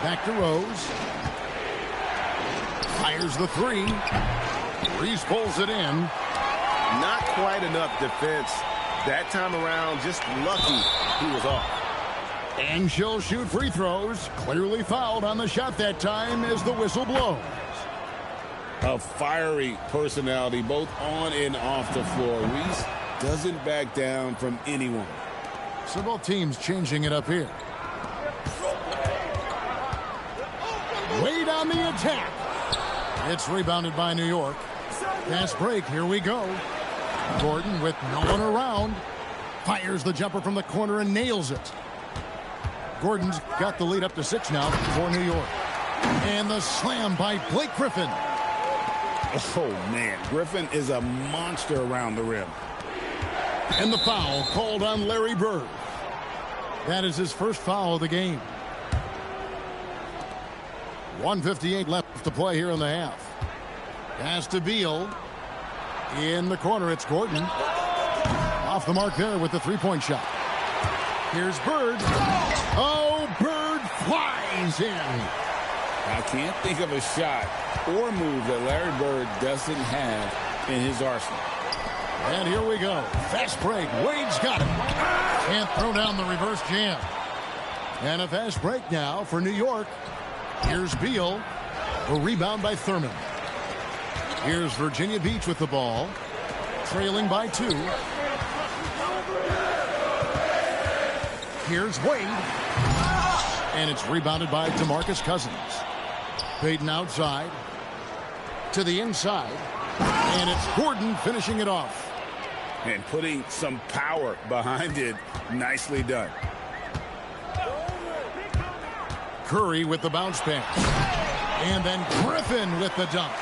Back to Rose. Fires the three. Reese pulls it in. Not quite enough defense that time around. Just lucky he was off. And she'll shoot free throws. Clearly fouled on the shot that time as the whistle blows. A fiery personality both on and off the floor. Reese doesn't back down from anyone. So both teams changing it up here. Wade on the attack. It's rebounded by New York. Fast break. Here we go. Gordon with no one around. Fires the jumper from the corner and nails it. Gordon's got the lead up to 6 now for New York. And the slam by Blake Griffin. Oh, man. Griffin is a monster around the rim. And the foul called on Larry Bird. That is his first foul of the game. 1:58 left to play here in the half. Pass to Beal. In the corner, it's Gordon. Off the mark there with the three-point shot. Here's Bird. Oh, Bird flies in. I can't think of a shot or move that Larry Bird doesn't have in his arsenal. And here we go. Fast break. Wade's got it. Can't throw down the reverse jam. And a fast break now for New York. Here's Beal. A rebound by Thurman. Here's Virginia Beach with the ball. Trailing by 2. Here's Wade. And it's rebounded by DeMarcus Cousins. Payton outside. To the inside. And it's Gordon finishing it off. And putting some power behind it. Nicely done. Curry with the bounce pass. And then Griffin with the dunk.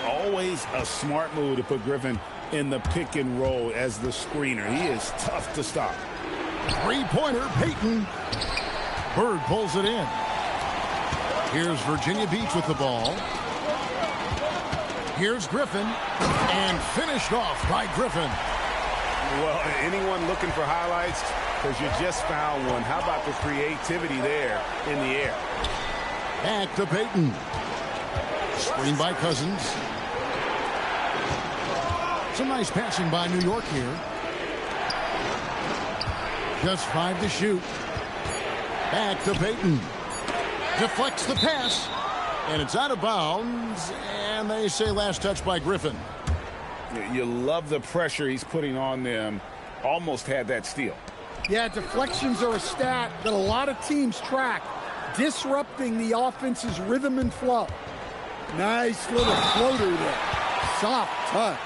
Always a smart move to put Griffin in the pick and roll as the screener. He is tough to stop. Three-pointer, Payton. Bird pulls it in. Here's Virginia Beach with the ball. Here's Griffin. And finished off by Griffin. Well, anyone looking for highlights, because you just found one. How about the creativity there in the air? Back to Payton. Screen by Cousins. Some nice passing by New York here. Just 5 to shoot. Back to Payton. Deflects the pass. And it's out of bounds. And they say last touch by Griffin. You love the pressure he's putting on them. Almost had that steal. Yeah, deflections are a stat that a lot of teams track, disrupting the offense's rhythm and flow. Nice little floater there. Soft touch.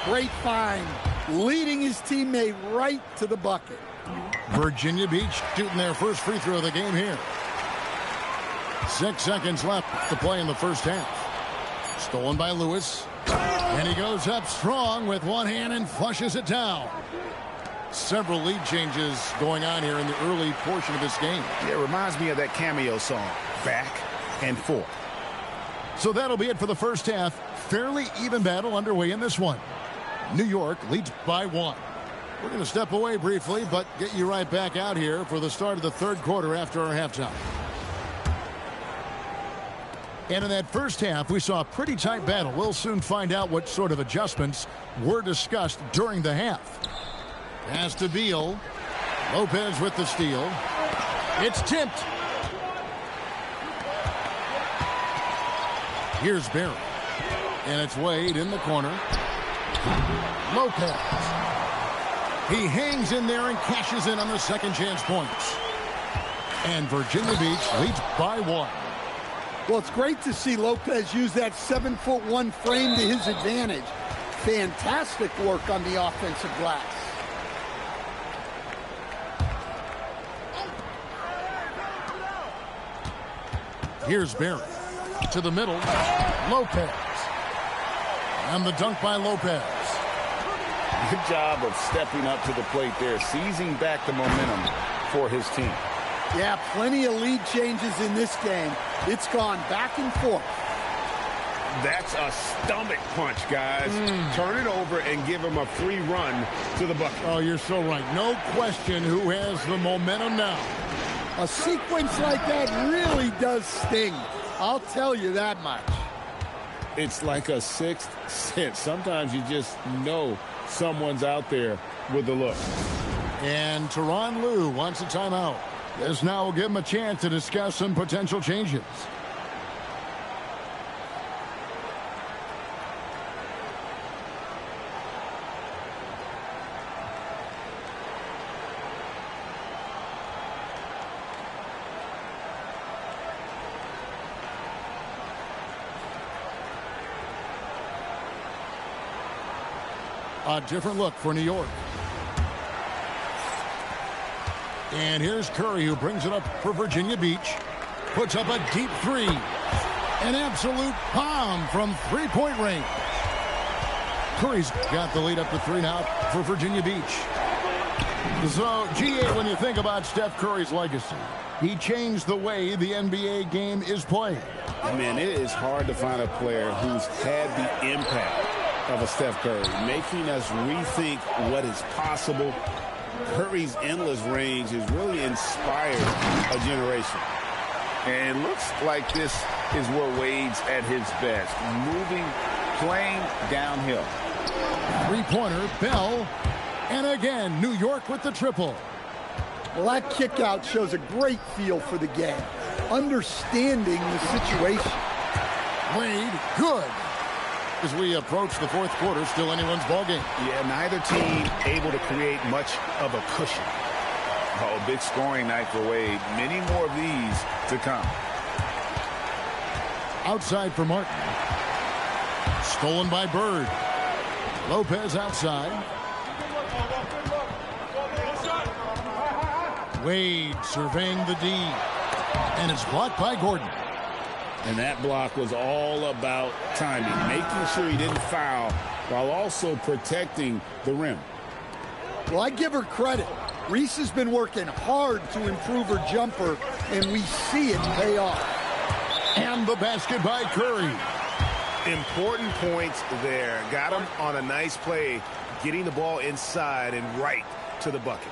Great find. Leading his teammate right to the bucket. Virginia Beach shooting their first free throw of the game here. 6 seconds left to play in the first half. Stolen by Lewis. And he goes up strong with one hand and flushes it down. Several lead changes going on here in the early portion of this game. Yeah, it reminds me of that cameo song, Back and Forth. So that'll be it for the first half. Fairly even battle underway in this one. New York leads by 1. We're going to step away briefly, but get you right back out here for the start of the third quarter after our halftime. And in that first half, we saw a pretty tight battle. We'll soon find out what sort of adjustments were discussed during the half. Pass to Beal. Lopez with the steal. It's tipped. Here's Barry. And it's Wade in the corner. Lopez. He hangs in there and cashes in on the second chance points. And Virginia Beach leads by 1. Well, it's great to see Lopez use that 7'1" frame to his advantage. Fantastic work on the offensive glass. Here's Barry. To the middle. Lopez. And the dunk by Lopez. Good job of stepping up to the plate there, seizing back the momentum for his team. Yeah, plenty of lead changes in this game. It's gone back and forth. That's a stomach punch, guys. Turn it over and give him a free run to the bucket. Oh, you're so right. No question who has the momentum now. A sequence like that really does sting. I'll tell you that much. It's like a sixth sense. Sometimes you just know someone's out there with the look. And Tyronn Lue wants a timeout. This now will give him a chance to discuss some potential changes. A different look for New York. And here's Curry, who brings it up for Virginia Beach. Puts up a deep three. An absolute bomb from three-point range. Curry's got the lead up to 3 now for Virginia Beach. So, GA, when you think about Steph Curry's legacy, he changed the way the NBA game is played. Man, it is hard to find a player who's had the impact of a Steph Curry, making us rethink what is possible. Curry's endless range has really inspired a generation. And it looks like this is where Wade's at his best. Moving, playing downhill. Three-pointer, Bell. And again, New York with the triple. Well, that kick out shows a great feel for the game. Understanding the situation. Wade, good. As we approach the fourth quarter, still anyone's ballgame. Yeah, neither team able to create much of a cushion. Oh, big scoring night for Wade. Many more of these to come. Outside for Martin. Stolen by Bird. Lopez outside. Wade surveying the D. And it's blocked by Gordon. And that block was all about timing, making sure he didn't foul while also protecting the rim. Well, I give her credit. Reese has been working hard to improve her jumper, and we see it pay off. And the basket by Curry. Important points there. Got him on a nice play, getting the ball inside and right to the bucket.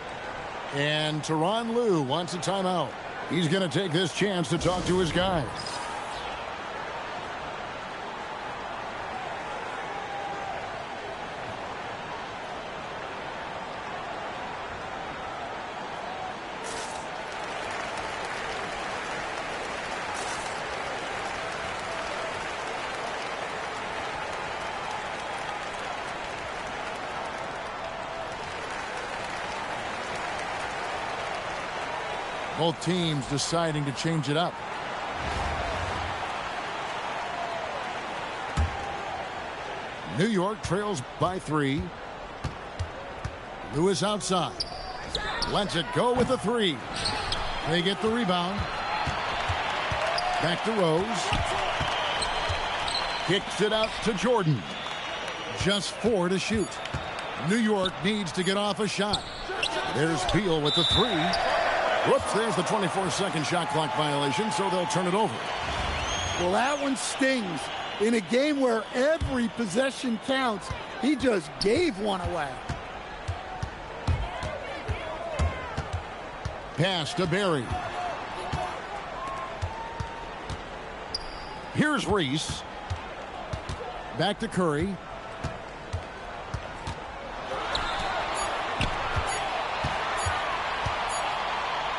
And Tyronn Lue wants a timeout. He's going to take this chance to talk to his guys. Both teams deciding to change it up. New York trails by 3. Lewis outside. Lets it go with a 3. They get the rebound. Back to Rose. Kicks it out to Jordan. Just 4 to shoot. New York needs to get off a shot. There's Beal with the 3. Whoops, there's the 24-second shot clock violation, so they'll turn it over. Well, that one stings. In a game where every possession counts, he just gave one away. Pass to Barry. Here's Reese. Back to Curry.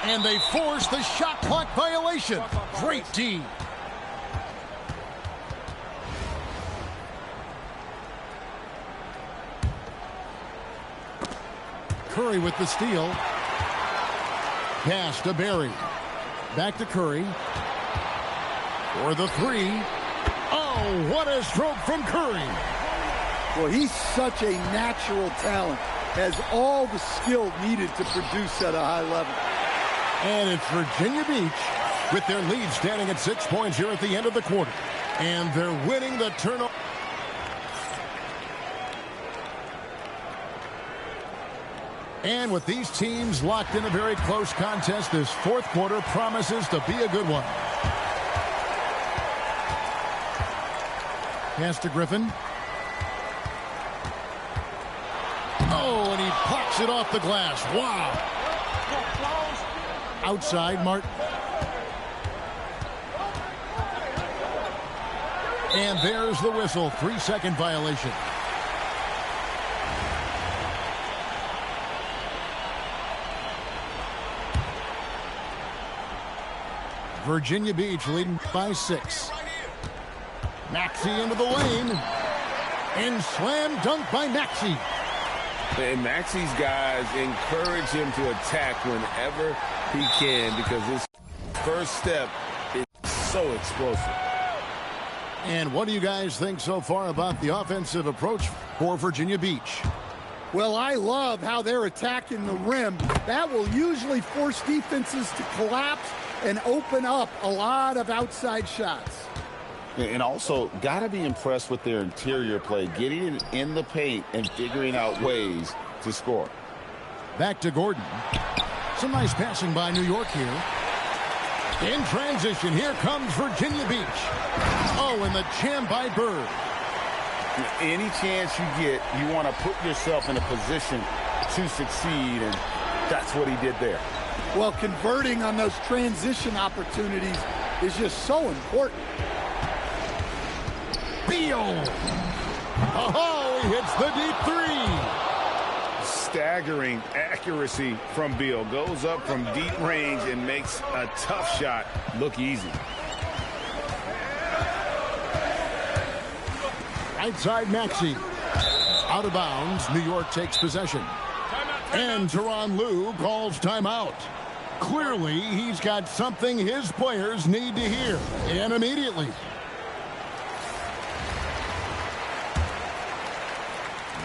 And they force the shot clock violation. Great D. Curry with the steal. Pass to Barry. Back to Curry. For the 3. Oh, what a stroke from Curry. Well, he's such a natural talent. Has all the skill needed to produce at a high level. And it's Virginia Beach with their lead standing at 6 points here at the end of the quarter. And they're winning the turnover. And with these teams locked in a very close contest, this fourth quarter promises to be a good one. Pass to Griffin. Oh, and he pops it off the glass. Wow. Outside, Martin. And there's the whistle. 3-second violation. Virginia Beach leading by 6. Maxey into the lane. And slam dunk by Maxey. And Maxey's guys encourage him to attack whenever he can because his first step is so explosive. And what do you guys think so far about the offensive approach for Virginia Beach? Well, I love how they're attacking the rim. That will usually force defenses to collapse and open up a lot of outside shots. And also, got to be impressed with their interior play, getting it in the paint and figuring out ways to score. Back to Gordon. Some nice passing by New York here. In transition, here comes Virginia Beach. Oh, and the jam by Bird. Any chance you get, you want to put yourself in a position to succeed, and that's what he did there. Well, converting on those transition opportunities is just so important. Beal. Oh, he hits the deep three. Staggering accuracy from Beal. Goes up from deep range and makes a tough shot look easy. Right side, Maxey. Out of bounds. New York takes possession. And Tyronn Lue calls timeout. Clearly, he's got something his players need to hear. And immediately.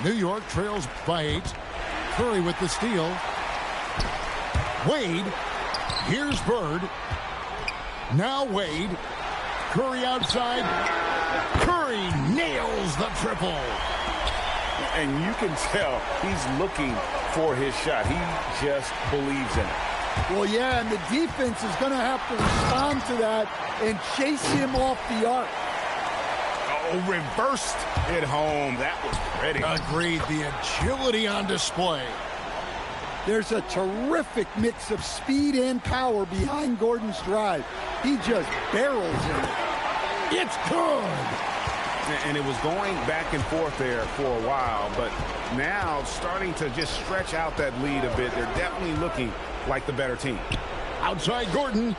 New York trails by 8. Curry with the steal. Wade. Here's Bird. Now Wade. Curry outside. Curry nails the triple. And you can tell he's looking for his shot. He just believes in it. Well, yeah, and the defense is going to have to respond to that and chase him off the arc. Oh, reversed it home. That was pretty. Agreed. The agility on display. There's a terrific mix of speed and power behind Gordon's drive. He just barrels in. It's good. And it was going back and forth there for a while, but now starting to just stretch out that lead a bit. They're definitely looking like the better team. Outside Gordon.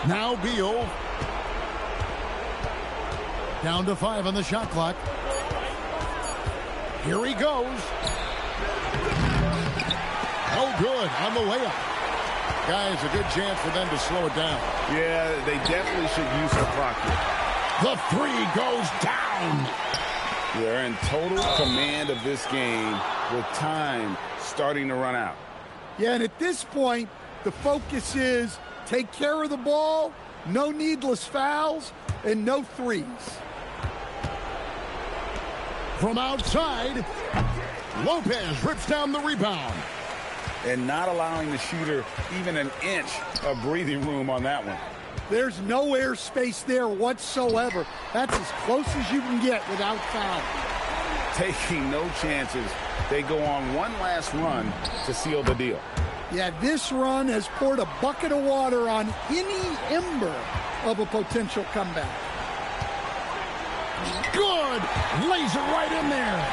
Now Beal. Down to 5 on the shot clock. Here he goes. Oh, good on the layup. Guys, a good chance for them to slow it down. Yeah, they definitely should use the clock here. The 3 goes down. They're in total command of this game with time starting to run out. Yeah, and at this point, the focus is take care of the ball, no needless fouls, and no threes. From outside, Lopez rips down the rebound. And not allowing the shooter even an inch of breathing room on that one. There's no airspace there whatsoever. That's as close as you can get without foul. Taking no chances. They go on one last run to seal the deal. Yeah, this run has poured a bucket of water on any ember of a potential comeback. Good. Lays it right in there.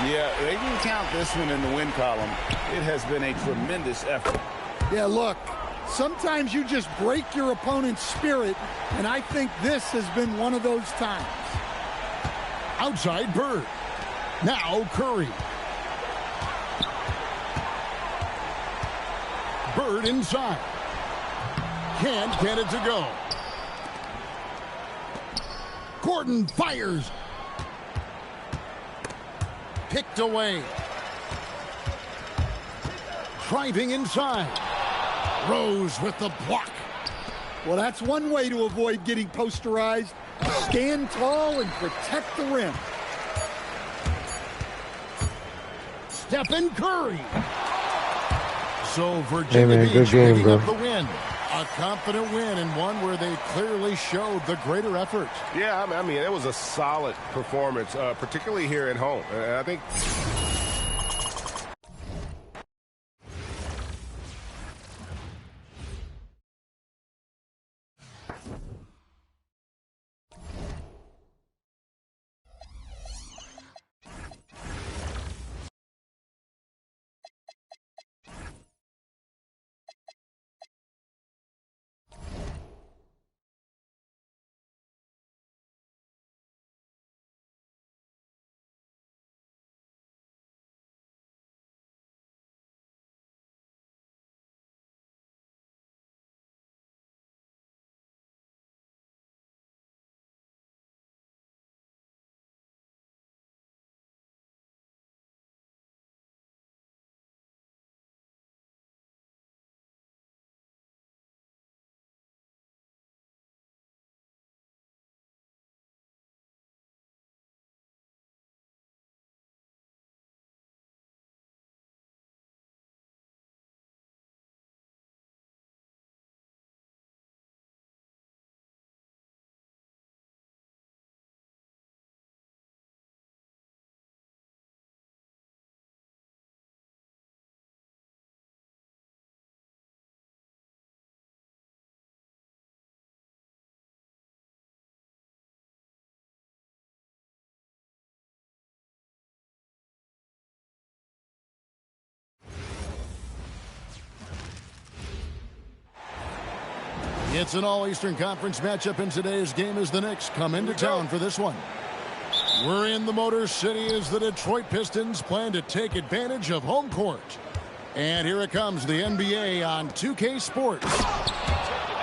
Yeah, they can count this one in the win column. It has been a tremendous effort. Yeah, look, sometimes you just break your opponent's spirit, and I think this has been one of those times. Outside Bird. Now Curry. Bird inside. Can't get it to go. Gordon fires. Picked away. Driving inside. Rose with the block. Well, that's one way to avoid getting posterized. Stand tall and protect the rim. Stephen Curry. So Virginia Beach picking up the win. A confident win, and one where they clearly showed the greater effort. Yeah, I mean, it was a solid performance, particularly here at home. And I think... It's an all-Eastern Conference matchup in today's game as the Knicks come into town for this one. We're in the Motor City as the Detroit Pistons plan to take advantage of home court. And here it comes, the NBA on 2K Sports.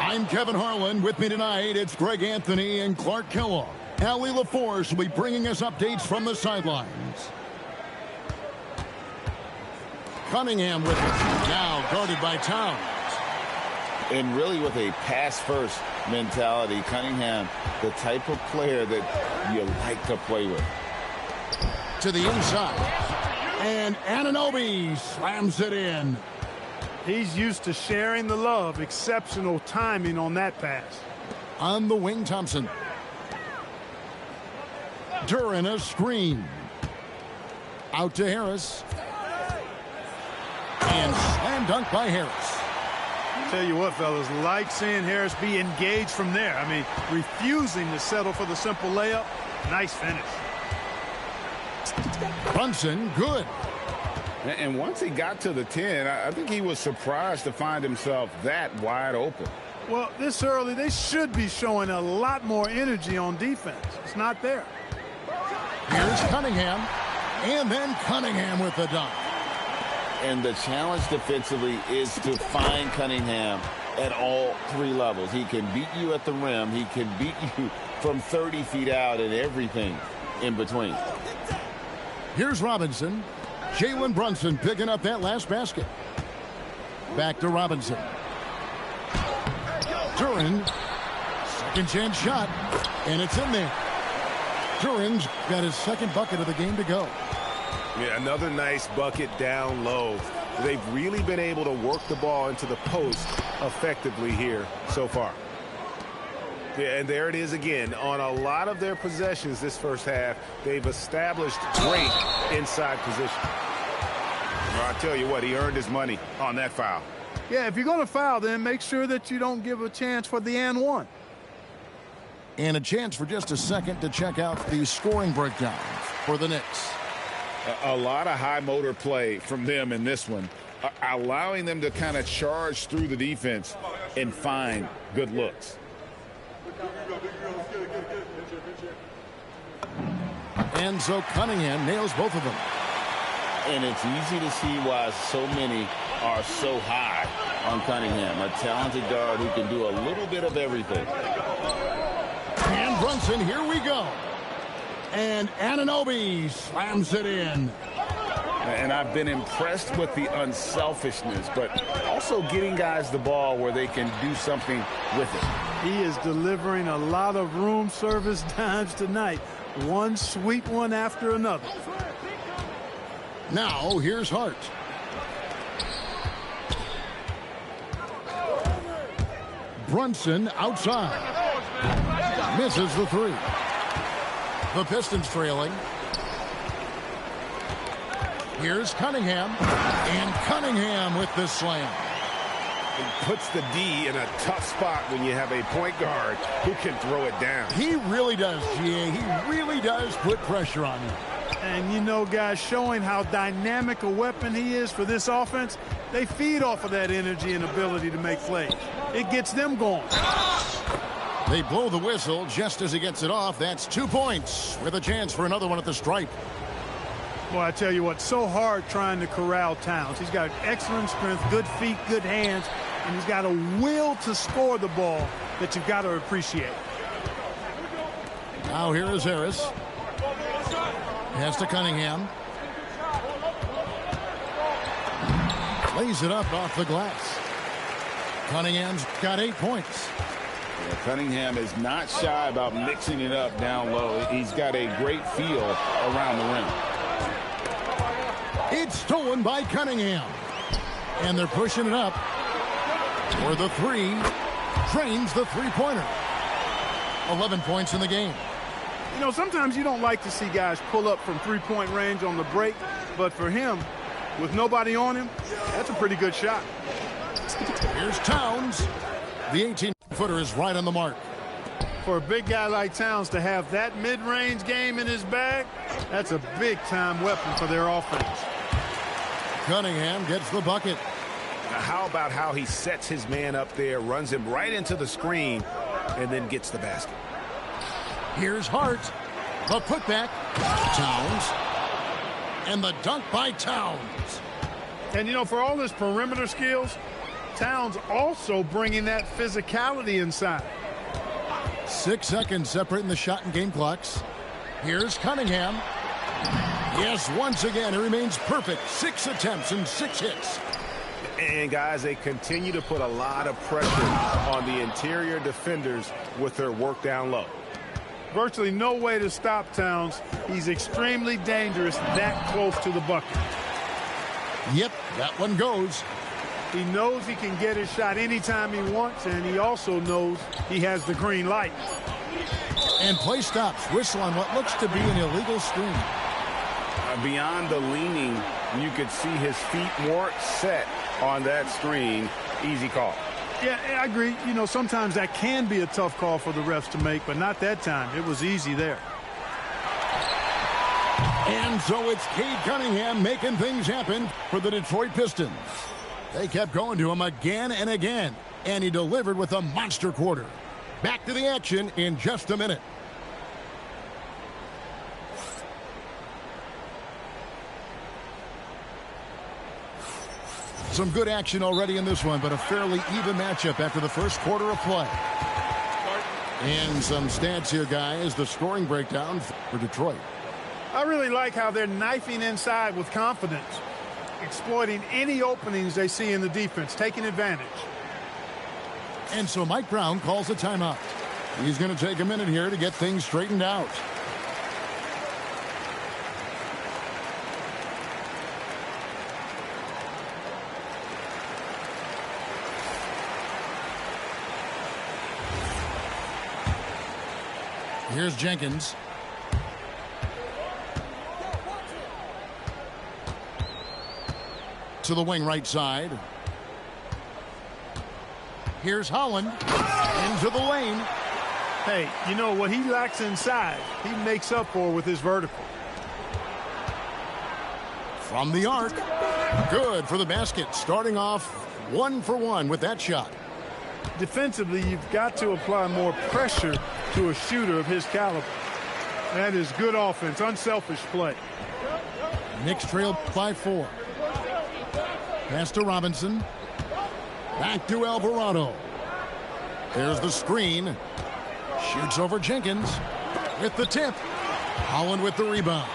I'm Kevin Harlan. With me tonight, it's Greg Anthony and Clark Kellogg. Allie LaForce will be bringing us updates from the sidelines. Cunningham with it, now guarded by Towns. And really with a pass-first mentality, Cunningham, the type of player that you like to play with. To the inside. And Anunoby slams it in. He's used to sharing the love. Exceptional timing on that pass. On the wing, Thompson. Duran a screen. Out to Harris. And slam dunk by Harris. Tell you what, fellas, like seeing Harris be engaged from there. I mean, refusing to settle for the simple layup. Nice finish. Brunson, good. And once he got to the 10, I think he was surprised to find himself that wide open. Well, this early, they should be showing a lot more energy on defense. It's not there. Here's Cunningham. And then Cunningham with the dunk. And the challenge defensively is to find Cunningham at all three levels. He can beat you at the rim. He can beat you from 30 feet out and everything in between. Here's Robinson. Jalen Brunson picking up that last basket. Back to Robinson. Duran. Second chance shot. And it's in there. Duran's got his second bucket of the game to go. Yeah, another nice bucket down low. They've really been able to work the ball into the post effectively here so far. Yeah, and there it is again. On a lot of their possessions this first half, they've established great inside position. Well, I tell you what, he earned his money on that foul. Yeah, if you're going to foul, then make sure that you don't give a chance for the and one. And a chance for just a second to check out the scoring breakdown for the Knicks. A lot of high motor play from them in this one, allowing them to kind of charge through the defense and find good looks. And so Cunningham nails both of them. And it's easy to see why so many are so high on Cunningham, a talented guard who can do a little bit of everything. And Brunson, here we go. And Anunoby slams it in. And I've been impressed with the unselfishness, but also getting guys the ball where they can do something with it. He is delivering a lot of room service dimes tonight. One sweet one after another. Now, here's Hart. Brunson outside. Misses the three. The Pistons trailing. Here's Cunningham. And Cunningham with the slam. It puts the D in a tough spot when you have a point guard who can throw it down. He really does, GA. He really does put pressure on you. And, you know, guys, showing how dynamic a weapon he is for this offense, they feed off of that energy and ability to make plays. It gets them going. They blow the whistle just as he gets it off. That's 2 points with a chance for another one at the stripe. Well, I tell you what, so hard trying to corral Towns. He's got excellent strength, good feet, good hands, and he's got a will to score the ball that you've got to appreciate. Now here is Harris. Pass to Cunningham. Lays it up off the glass. Cunningham's got 8 points. Yeah, Cunningham is not shy about mixing it up down low. He's got a great feel around the rim. It's stolen by Cunningham. And they're pushing it up. For the three. Drains the three-pointer. 11 points in the game. You know, sometimes you don't like to see guys pull up from three-point range on the break, but for him, with nobody on him, that's a pretty good shot. Here's Towns. The 18-footer is right on the mark. For a big guy like Towns to have that mid-range game in his bag, that's a big-time weapon for their offense. Cunningham gets the bucket. Now, how about how he sets his man up there, runs him right into the screen, and then gets the basket. Here's Hart. The putback. Towns. And the dunk by Towns. And, you know, for all his perimeter skills, Towns also bringing that physicality inside. 6 seconds separating the shot and game clocks. Here's Cunningham. Yes, once again, he remains perfect. 6 attempts and 6 hits. And, guys, they continue to put a lot of pressure on the interior defenders with their work down low. Virtually no way to stop Towns. He's extremely dangerous that close to the bucket. Yep, that one goes. He knows he can get his shot anytime he wants, and he also knows he has the green light. And play stops. Whistle on what looks to be an illegal screen. Beyond the leaning, you could see his feet weren't set on that screen. Easy call. Yeah, I agree. You know, sometimes that can be a tough call for the refs to make, but not that time. It was easy there. And so it's Cade Cunningham making things happen for the Detroit Pistons. They kept going to him again and again, and he delivered with a monster quarter. Back to the action in just a minute. Some good action already in this one, but a fairly even matchup after the first quarter of play. And some stats here, guys. The scoring breakdown for Detroit. I really like how they're knifing inside with confidence, exploiting any openings they see in the defense, taking advantage. And so Mike Brown calls a timeout. He's going to take a minute here to get things straightened out. Here's Jenkins. To the wing right side. Here's Holland. Into the lane. Hey, you know what he lacks inside, he makes up for with his vertical. From the arc. Good for the basket. Starting off 1 for 1 with that shot. Defensively, you've got to apply more pressure to a shooter of his caliber. That is good offense, unselfish play. Knicks trail by 4. Pass to Robinson. Back to Alvarado. There's the screen. Shoots over Jenkins with the tip. Holland with the rebound.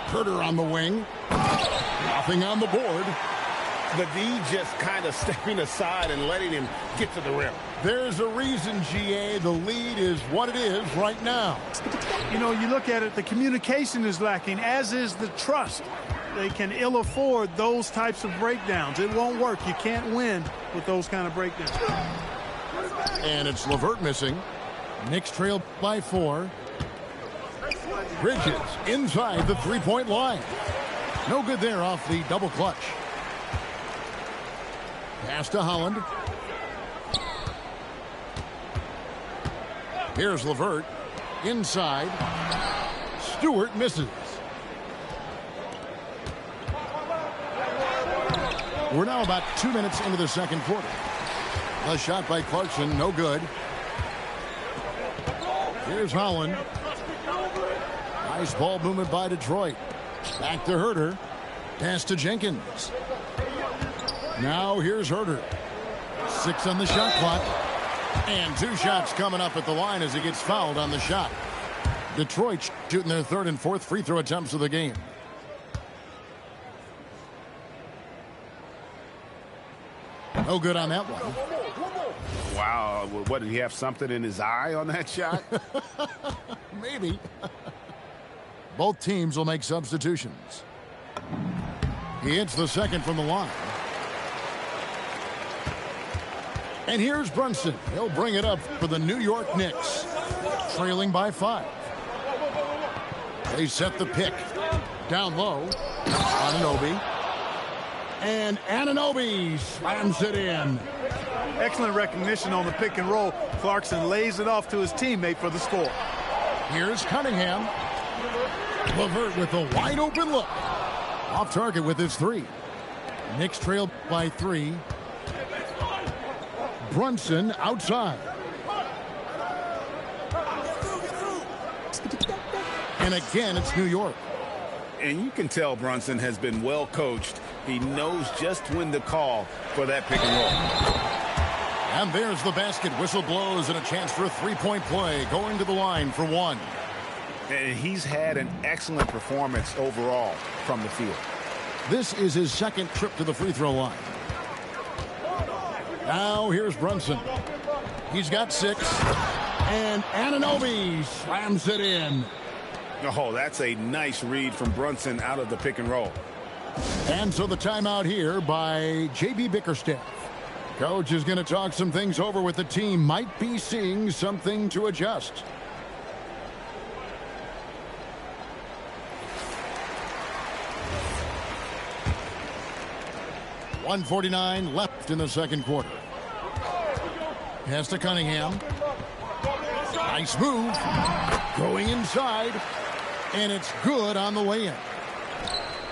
Herter on the wing. Nothing on the board. The D just kind of stepping aside and letting him get to the rim. There's a reason, GA. The lead is what it is right now. You know, you look at it, the communication is lacking, as is the trust. they can ill afford those types of breakdowns. It won't work. You can't win with those kind of breakdowns. And it's LeVert missing. Knicks trail by 4. Bridges inside the three-point line. No good there off the double clutch. Pass to Holland. Here's LeVert. Inside. Stewart misses. We're now about 2 minutes into the second quarter. A shot by Clarkson, no good. Here's Holland. Nice ball movement by Detroit. Back to Herter. Pass to Jenkins. Now here's Herter. 6 on the shot clock. And 2 shots coming up at the line as he gets fouled on the shot. Detroit shooting their 3rd and 4th free throw attempts of the game. No good on that one. Wow. What, did he have something in his eye on that shot? Maybe. Both teams will make substitutions. He hits the second from the line. And here's Brunson. He'll bring it up for the New York Knicks. Trailing by 5. They set the pick. Down low. Anunoby. And Anunoby slams it in. Excellent recognition on the pick and roll. Clarkson lays it off to his teammate for the score. Here's Cunningham. LeVert with a wide open look. Off target with his 3. Knicks trail by 3. Brunson outside. And again, it's New York. And you can tell Brunson has been well coached. He knows just when to call for that pick and roll. And there's the basket. Whistle blows and a chance for a three-point play. Going to the line for 1. And he's had an excellent performance overall from the field. This is his 2nd trip to the free throw line. Now here's Brunson. He's got 6. And Anunoby slams it in. Oh, that's a nice read from Brunson out of the pick and roll. And so the timeout here by J.B. Bickerstaff. Coach is going to talk some things over with the team. Might be seeing something to adjust. .149 left in the second quarter. Pass to Cunningham. Nice move. Going inside. And it's good on the way in.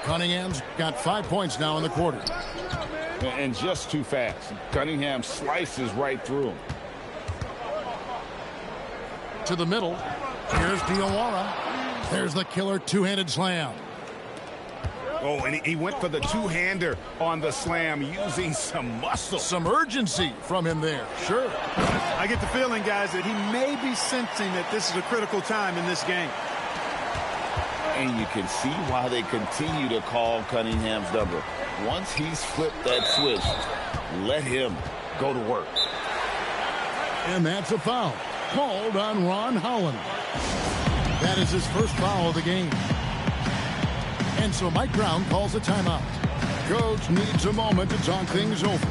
Cunningham's got 5 points now in the quarter. And just too fast. Cunningham slices right through him. To the middle. Here's Diawara. There's the killer two-handed slam. Oh, and he went for the two-hander on the slam using some muscle. Some urgency from him there. Sure. I get the feeling, guys, that he may be sensing that this is a critical time in this game. And you can see why they continue to call Cunningham's number. Once he's flipped that switch, let him go to work. And that's a foul called on Ron Holland. That is his first foul of the game. And so Mike Brown calls a timeout. Coach needs a moment to talk things over.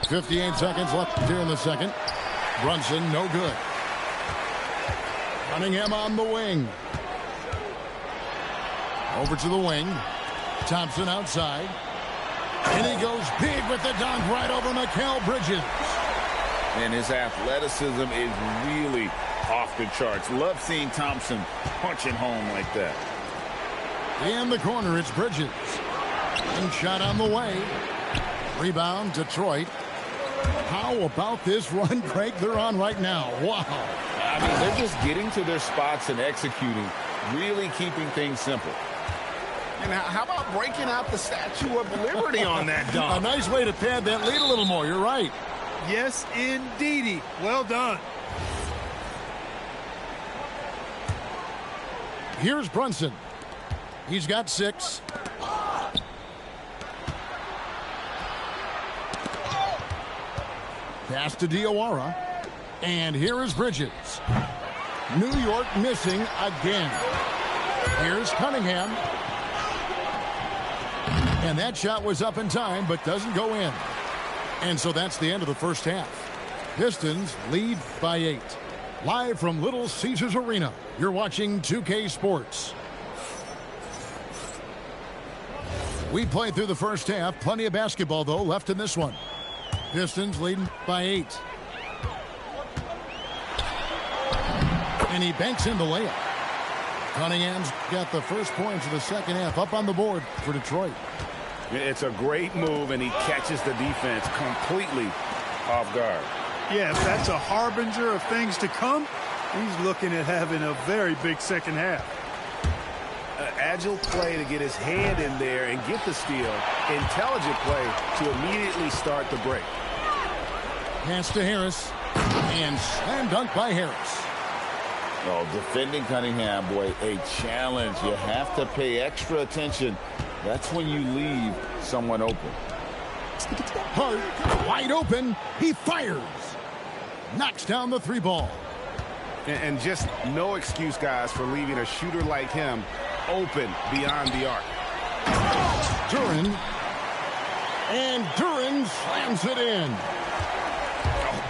.58 seconds left here in the second. Brunson, no good. Cunningham on the wing. Over to the wing. Thompson outside. And he goes big with the dunk right over Mikal Bridges. And his athleticism is really off the charts. Love seeing Thompson punching home like that. In the corner, it's Bridges. And shot on the way. Rebound, Detroit. How about this run, Craig, they're on right now? Wow. I mean, they're just getting to their spots and executing, really keeping things simple. And how about breaking out the Statue of Liberty on that dunk? A nice way to pad that lead a little more. You're right. Yes, indeedy. Well done. Here's Brunson. He's got 6. Pass to Diawara. And here is Bridges. New York missing again. Here's Cunningham. And that shot was up in time, but doesn't go in. And so that's the end of the first half. Pistons lead by 8. Live from Little Caesars Arena, you're watching 2K Sports. We played through the first half. Plenty of basketball, though, left in this one. Pistons leading by 8. And he banks in the layup. Cunningham's got the first points of the second half up on the board for Detroit. It's a great move, and he catches the defense completely off guard. Yes, that's a harbinger of things to come. He's looking at having a very big second half. Agile play to get his hand in there and get the steal. Intelligent play to immediately start the break. Pass to Harris. And slam dunk by Harris. Oh, defending Cunningham, boy, a challenge. You have to pay extra attention. That's when you leave someone open. Hart, wide open. He fires. Knocks down the 3 ball. And just no excuse, guys, for leaving a shooter like him open beyond the arc. Duren. And Duren slams it in.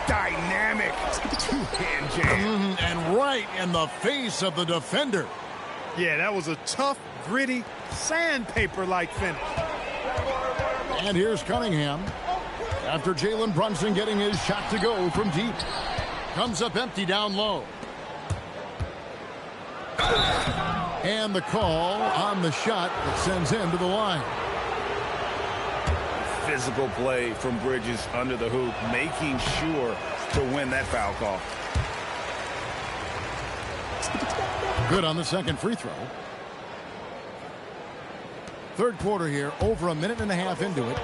Dynamic two-hand jam. And right in the face of the defender. Yeah, that was a tough, gritty, sandpaper-like finish. And here's Cunningham. After Jalen Brunson getting his shot to go from deep. Comes up empty down low. And the call on the shot that sends him to the line. Physical play from Bridges under the hoop, making sure to win that foul call. Good on the second free throw. Third quarter here, over a minute and a half into it.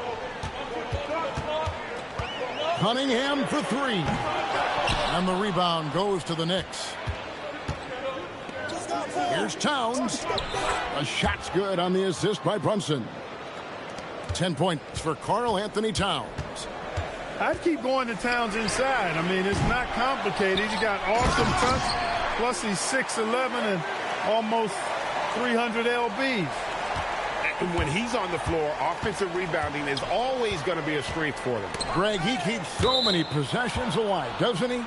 Cunningham for 3. And the rebound goes to the Knicks. Here's Towns. A shot's good on the assist by Brunson. 10 points for Karl Anthony Towns. I'd keep going to Towns inside. I mean, it's not complicated. He's got awesome touch, plus he's 6'11" and almost 300 lbs. And when he's on the floor, offensive rebounding is always going to be a strength for them. Greg, he keeps so many possessions alive, doesn't he?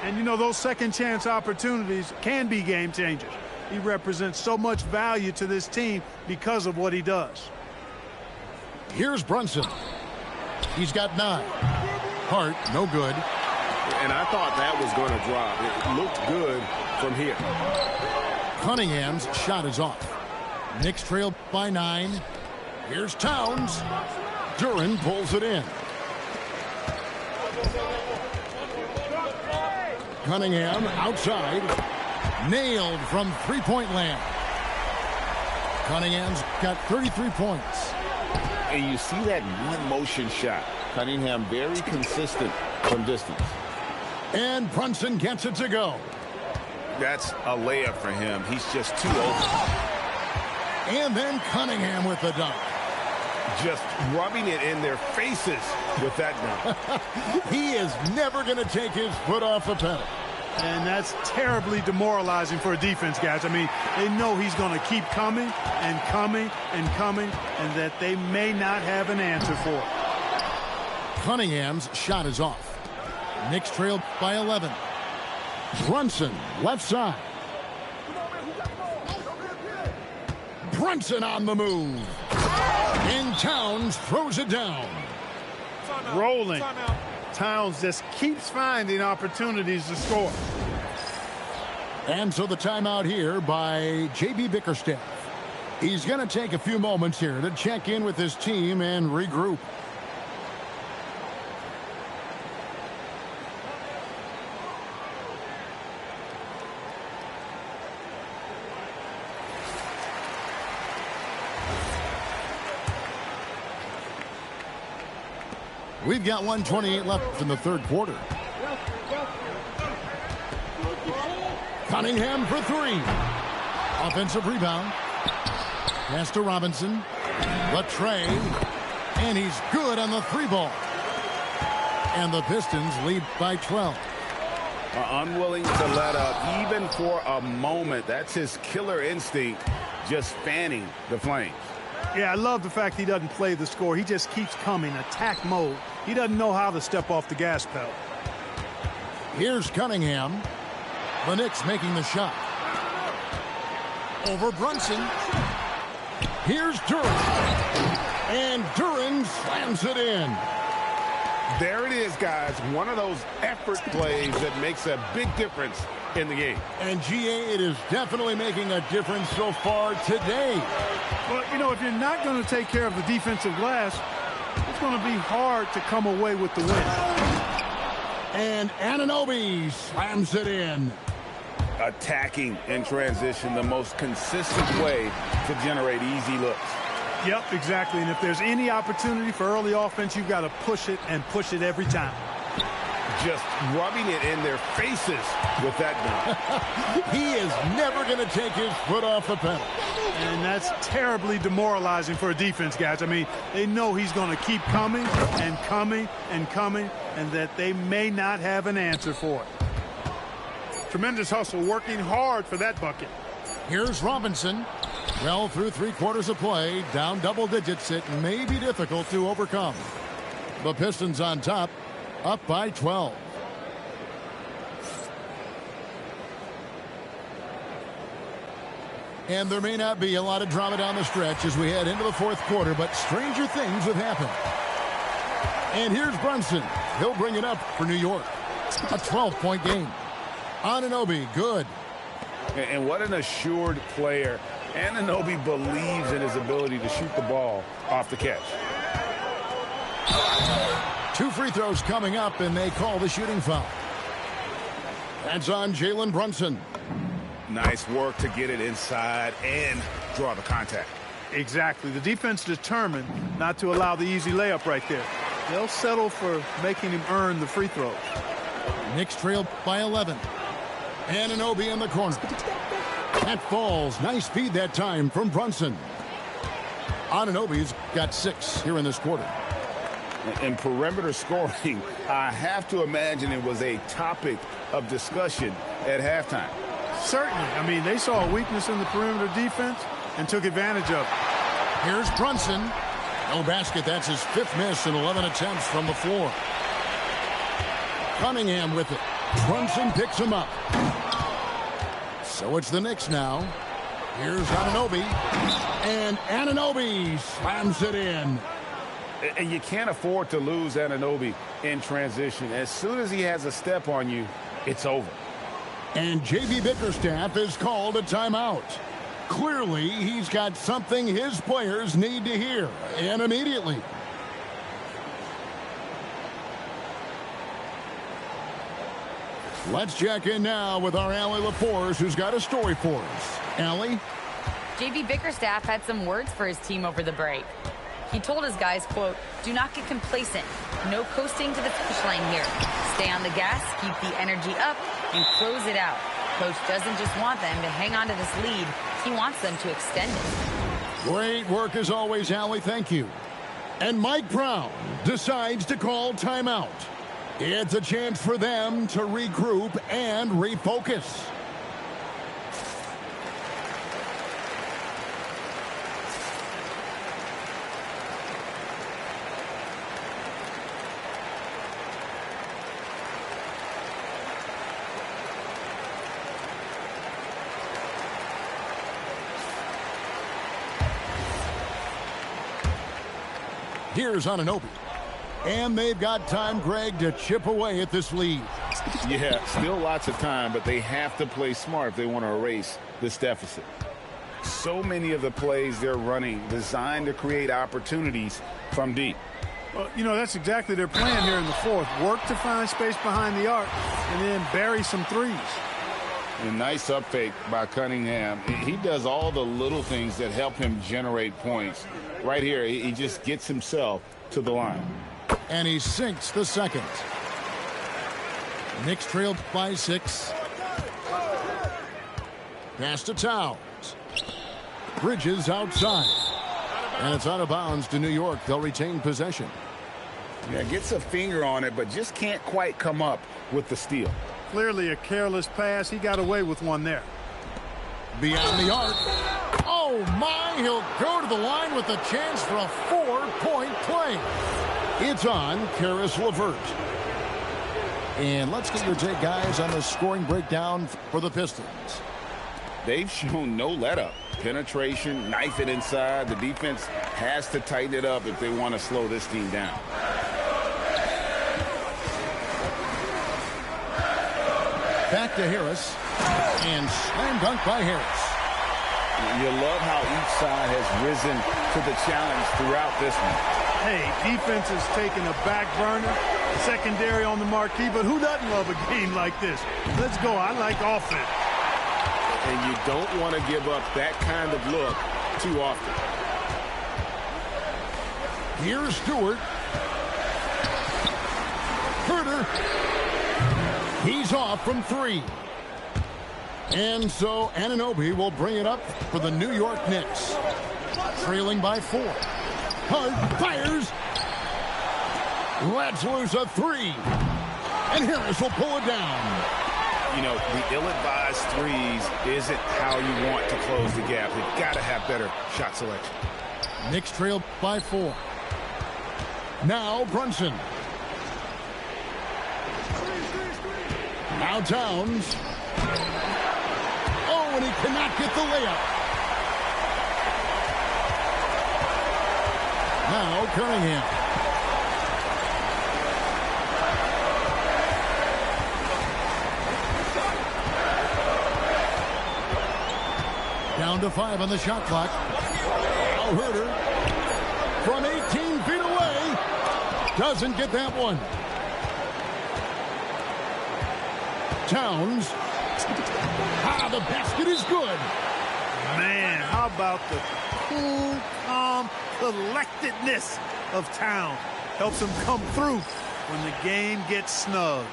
And, you know, those second chance opportunities can be game changers. He represents so much value to this team because of what he does. Here's Brunson. He's got 9. Hart, no good. And I thought that was going to drop. It looked good from here. Cunningham's shot is off. Knicks trail by 9. Here's Towns. Duren pulls it in. Cunningham outside. Nailed from three-point land. Cunningham's got 33 points. And you see that one motion shot. Cunningham very consistent from distance. And Brunson gets it to go. That's a layup for him. He's just too open. And then Cunningham with the dunk. Just rubbing it in their faces with that dunk. He is never going to take his foot off the pedal. And that's terribly demoralizing for a defense, guys. I mean, they know he's going to keep coming and coming and coming, and that they may not have an answer for it. Cunningham's shot is off. Knicks trail by 11. Brunson, left side. Brunson on the move. And Towns throws it down. Rolling. Towns just keeps finding opportunities to score. And so the timeout here by J.B. Bickerstaff. He's going to take a few moments here to check in with his team and regroup. We've got 1:28 left in the third quarter. Cunningham for 3. Offensive rebound. Pass to Robinson. The tray. And he's good on the 3-ball. And the Pistons lead by 12. Unwilling to let up even for a moment. That's his killer instinct, just fanning the flames. Yeah, I love the fact he doesn't play the score. He just keeps coming, attack mode. He doesn't know how to step off the gas pedal. Here's Cunningham. The Knicks making the shot. Over Brunson. Here's Duren. And Duren slams it in. There it is, guys. One of those effort plays that makes a big difference in the game. And GA, it is definitely making a difference so far today. Well, you know, if you're not going to take care of the defensive glass, it's going to be hard to come away with the win. And Anunoby slams it in. Attacking in transition, the most consistent way to generate easy looks. Yep, exactly. And if there's any opportunity for early offense, you've got to push it and push it every time. Just rubbing it in their faces with that dunk. He is never going to take his foot off the pedal. And that's terribly demoralizing for a defense, guys. I mean, they know he's going to keep coming and coming and coming, and that they may not have an answer for it. Tremendous hustle, working hard for that bucket. Here's Robinson. Well, through 3/4 of play, down double digits, it may be difficult to overcome. The Pistons on top, up by 12. And there may not be a lot of drama down the stretch as we head into the 4th quarter, but stranger things have happened. And here's Brunson. He'll bring it up for New York. A 12-point game. Anunoby, good. And what an assured player. Anunoby believes in his ability to shoot the ball off the catch. 2 free throws coming up, and they call the shooting foul. That's on Jalen Brunson. Nice work to get it inside and draw the contact. Exactly. The defense determined not to allow the easy layup right there. They'll settle for making him earn the free throws. Knicks trail by 11. Anunoby in the corner. That falls. Nice feed that time from Brunson. Anunoby's got 6 here in this quarter. In perimeter scoring, I have to imagine it was a topic of discussion at halftime. Certainly. I mean, they saw a weakness in the perimeter defense and took advantage of it. Here's Brunson. No basket. That's his 5th miss in 11 attempts from the floor. Cunningham with it. Brunson picks him up. So it's the Knicks now. Here's Anunoby. And Anunoby slams it in. And you can't afford to lose Anunoby in transition. As soon as he has a step on you, it's over. And J.B. Bickerstaff is called a timeout. Clearly, he's got something his players need to hear, and immediately. Let's check in now with our Allie LaForce, who's got a story for us. Allie? J.B. Bickerstaff had some words for his team over the break. He told his guys, quote, "Do not get complacent. No coasting to the finish line here. Stay on the gas, keep the energy up, and close it out. Coach doesn't just want them to hang on to this lead. He wants them to extend it." Great work as always, Allie. Thank you. And Mike Brown decides to call timeout. It's a chance for them to regroup and refocus. Here's Anunoby. And they've got time, Greg, to chip away at this lead. Yeah, still lots of time, but they have to play smart if they want to erase this deficit. So many of the plays they're running designed to create opportunities from deep. Well, you know, that's exactly their plan here in the 4th. Work to find space behind the arc and then bury some threes. A nice up fake by Cunningham. He does all the little things that help him generate points. Right here, he just gets himself to the line. And he sinks the second. Knicks trailed by 6. Pass to Towns. Bridges outside. And it's out of bounds to New York. They'll retain possession. Yeah, gets a finger on it, but just can't quite come up with the steal. Clearly a careless pass. He got away with one there. Beyond the arc. Oh, my. He'll go to the line with a chance for a 4-point play. It's on Karis LeVert. And let's get your take, guys, on the scoring breakdown for the Pistons. They've shown no let-up. Penetration, knife it inside. The defense has to tighten it up if they want to slow this team down. Back to Harris. And slam dunk by Harris. You love how each side has risen to the challenge throughout this one. Hey, defense is taking a back burner, secondary on the marquee, but who doesn't love a game like this? Let's go. I like offense. And you don't want to give up that kind of look too often. Here's Stewart. Herter. He's off from 3. And so Anunoby will bring it up for the New York Knicks. Trailing by 4. Hart fires. Lets loose a 3. And Harris will pull it down. You know, the ill-advised threes isn't how you want to close the gap. They've got to have better shot selection. Knicks trail by 4. Now Brunson. Now Towns. Oh, and he cannot get the layup. Now Cunningham. Down to 5 on the shot clock. Now Herter from 18 feet away. Doesn't get that one. Towns. The basket is good. Man, how about the cool, calm collectedness of Towns? Helps him come through when the game gets snug.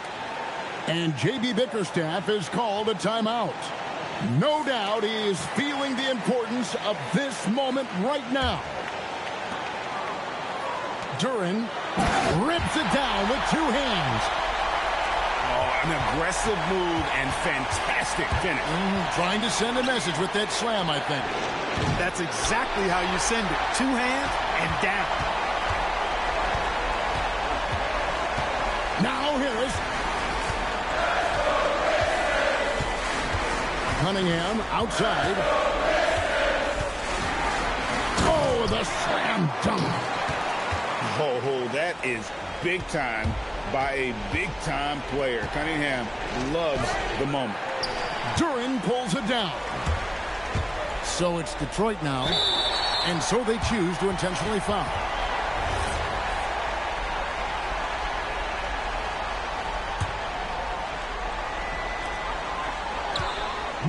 And J.B. Bickerstaff is called a timeout. No doubt he is feeling the importance of this moment right now. Duran rips it down with 2 hands. An aggressive move and fantastic finish. Trying to send a message with that slam, I think. That's exactly how you send it. 2 hands and down. Now Harris. Cunningham outside. Oh, the slam dunk. Oh, that is big time by a big-time player. Cunningham loves the moment. Duran pulls it down. So it's Detroit now, and so they choose to intentionally foul.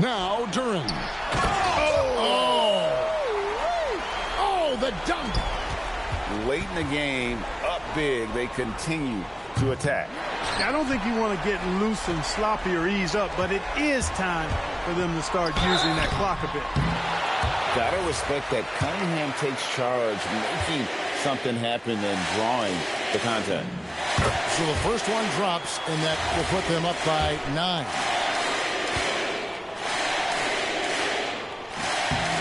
Now Duran. Oh, the dunk. Late in the game, up big, they continue to attack. I don't think you want to get loose and sloppy or ease up, but it is time for them to start using that clock a bit. Gotta respect that Cunningham takes charge, making something happen and drawing the contact. So the first one drops, and that will put them up by 9.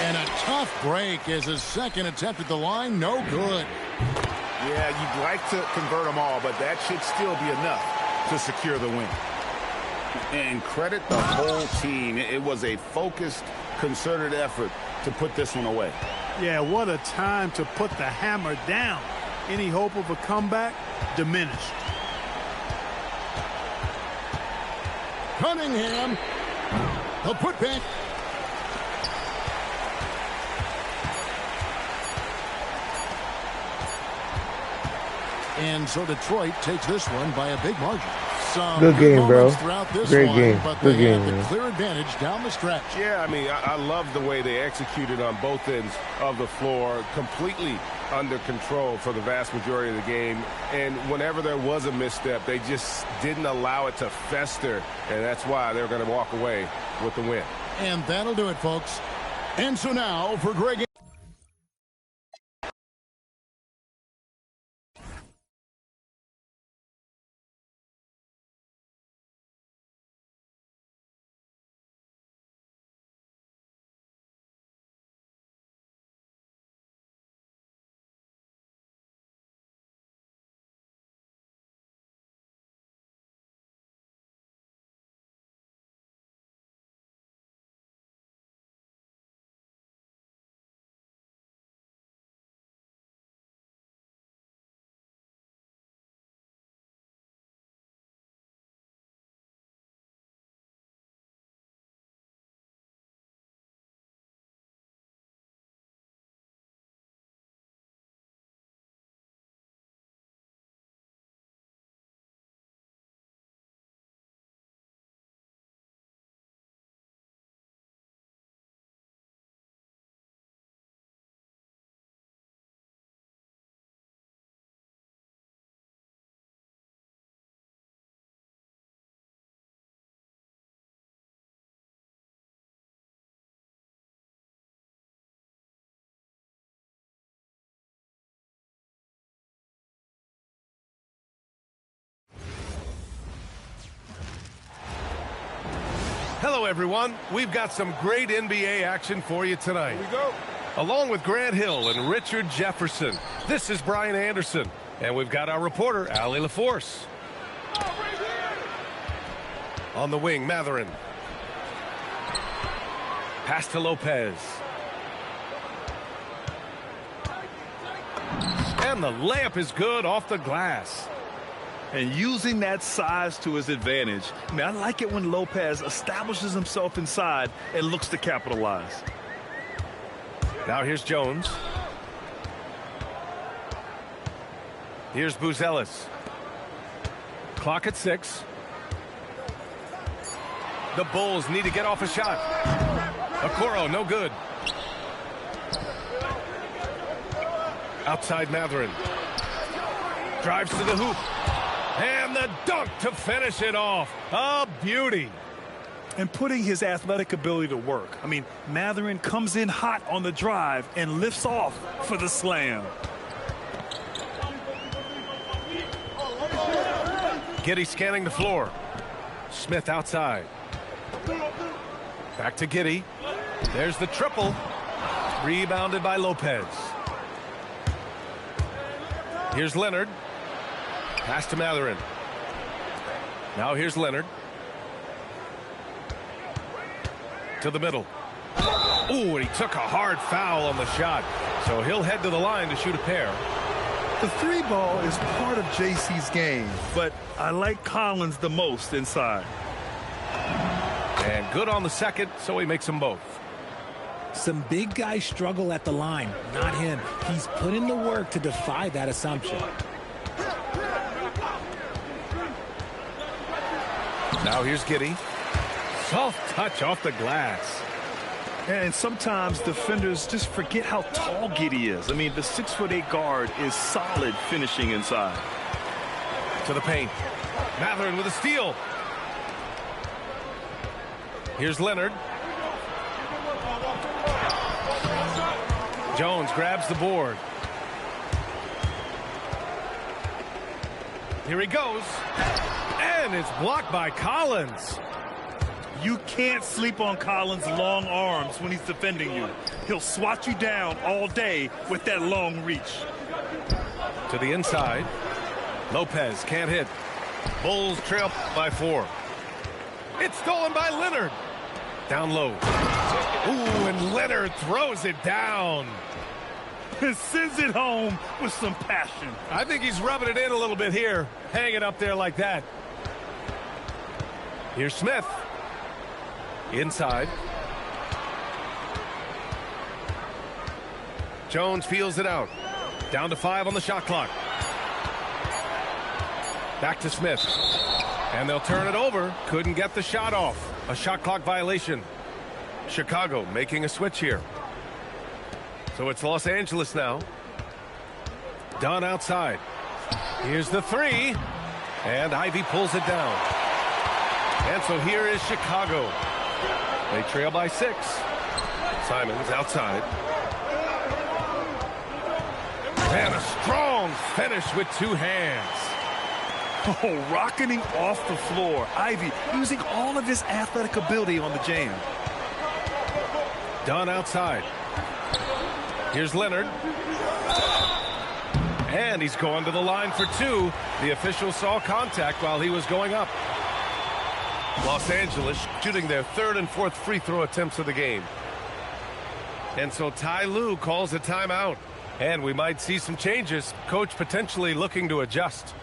And a tough break as his second attempt at the line, no good. Yeah, you'd like to convert them all, but that should still be enough to secure the win. And credit the whole team. It was a focused, concerted effort to put this one away. Yeah, what a time to put the hammer down. Any hope of a comeback? Diminished. Cunningham. The putback. And so Detroit takes this one by a big margin. Some good game, bro. Great game. But good they game, have man. the clear advantage down the stretch. Yeah, I mean, I love the way they executed on both ends of the floor, completely under control for the vast majority of the game. And whenever there was a misstep, they just didn't allow it to fester, and that's why they're going to walk away with the win. And that'll do it, folks. And so now for Greg. Hello, everyone. We've got some great NBA action for you tonight. Here we go. Along with Grant Hill and Richard Jefferson, this is Brian Anderson. And we've got our reporter, Allie LaForce. On the wing, Matherin. Pass to Lopez. And the layup is good off the glass. And using that size to his advantage. I mean, I like it when Lopez establishes himself inside and looks to capitalize. Now here's Jones. Here's Buzelis. Clock at 6. The Bulls need to get off a shot. Okoro, no good. Outside Matherin. Drives to the hoop. And the dunk to finish it off. A beauty. And putting his athletic ability to work. I mean, Matherin comes in hot on the drive and lifts off for the slam. Giddey scanning the floor. Smith outside. Back to Giddey. There's the triple. Rebounded by Lopez. Here's Leonard. Pass to Matherin. Now here's Leonard. To the middle. Ooh, and he took a hard foul on the shot. So he'll head to the line to shoot a pair. The three ball is part of JC's game, but I like Collins the most inside. And good on the second, so he makes them both. Some big guys struggle at the line, not him. He's put in the work to defy that assumption. Now here's Giddey. Soft touch off the glass. And sometimes defenders just forget how tall Giddey is. I mean, the 6'8" guard is solid finishing inside. To the paint. Matherin with a steal. Here's Leonard. Jones grabs the board. Here he goes. And it's blocked by Collins. You can't sleep on Collins' long arms when he's defending you. He'll swat you down all day with that long reach. To the inside. Lopez can't hit. Bulls trail by 4. It's stolen by Leonard. Down low. Ooh, and Leonard throws it down. Sends it home with some passion. I think he's rubbing it in a little bit here. Hang it up there like that. Here's Smith. Inside. Jones feels it out. Down to 5 on the shot clock. Back to Smith. And they'll turn it over. Couldn't get the shot off. A shot clock violation. Chicago making a switch here. So it's Los Angeles now. Dunn outside. Here's the 3. And Ivy pulls it down. And so here is Chicago. They trail by 6. Simons outside. And a strong finish with two hands. Oh, rocketing off the floor. Ivy using all of his athletic ability on the jam. Dunn outside. Here's Leonard. And he's going to the line for two. The official saw contact while he was going up. Los Angeles shooting their third and fourth free throw attempts of the game. And so Ty Lue calls a timeout. And we might see some changes. Coach potentially looking to adjust.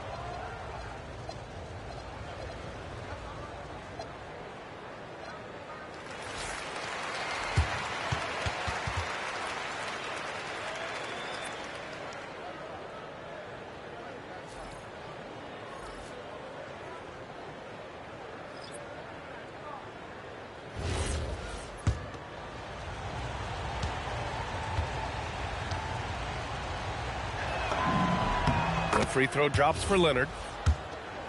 Free throw drops for Leonard.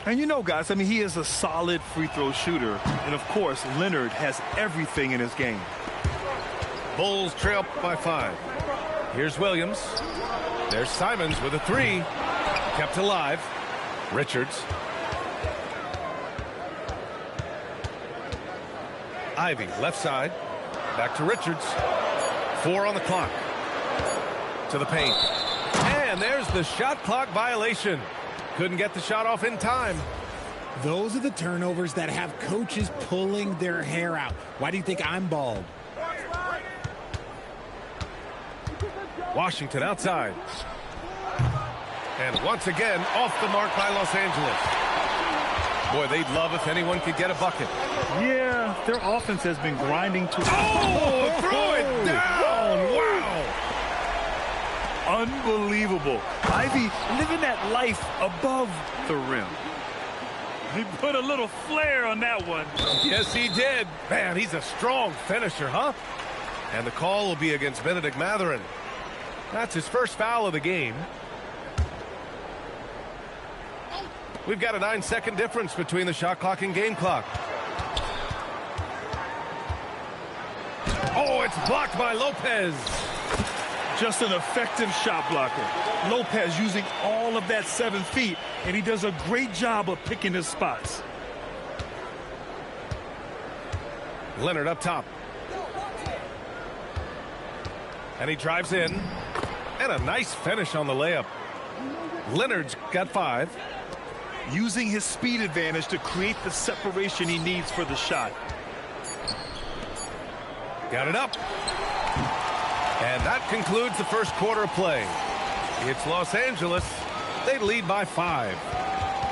And you know, guys, I mean, he is a solid free throw shooter. And, of course, Leonard has everything in his game. Bulls trail by 5. Here's Williams. There's Simons with a three. Kept alive. Richards. Ivy, left side. Back to Richards. 4 on the clock. To the paint. And there's the shot clock violation. Couldn't get the shot off in time. Those are the turnovers that have coaches pulling their hair out. Why do you think I'm bald? Washington outside. And once again, off the mark by Los Angeles. Boy, they'd love if anyone could get a bucket. Yeah, their offense has been grinding to... Oh, throw it down! Wow! Unbelievable. Ivy living that life above the rim. He put a little flair on that one. Yes, he did. Man, he's a strong finisher, huh? And the call will be against Benedict Mathurin. That's his first foul of the game. We've got a 9-second difference between the shot clock and game clock. Oh, it's blocked by Lopez. Just an effective shot blocker. Lopez using all of that 7 feet, and he does a great job of picking his spots. Leonard up top. And he drives in. And a nice finish on the layup. Leonard's got 5. Using his speed advantage to create the separation he needs for the shot. Got it up. And that concludes the first quarter of play. It's Los Angeles. They lead by 5.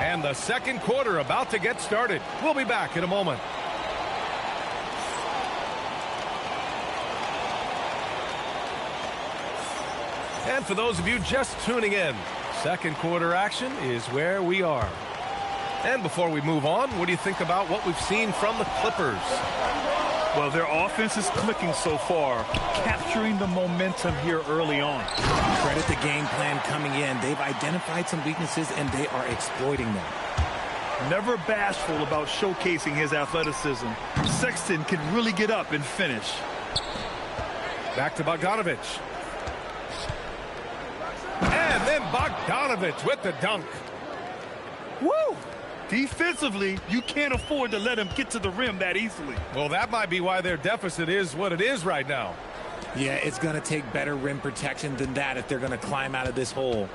And the second quarter about to get started. We'll be back in a moment. And for those of you just tuning in, second quarter action is where we are. And before we move on, what do you think about what we've seen from the Clippers? Well, their offense is clicking so far, capturing the momentum here early on. Credit the game plan coming in. They've identified some weaknesses, and they are exploiting them. Never bashful about showcasing his athleticism. Sexton can really get up and finish. Back to Bogdanovich. And then Bogdanovich with the dunk. Woo! Defensively, you can't afford to let him get to the rim that easily. Well, that might be why their deficit is what it is right now. Yeah, it's going to take better rim protection than that if they're going to climb out of this hole.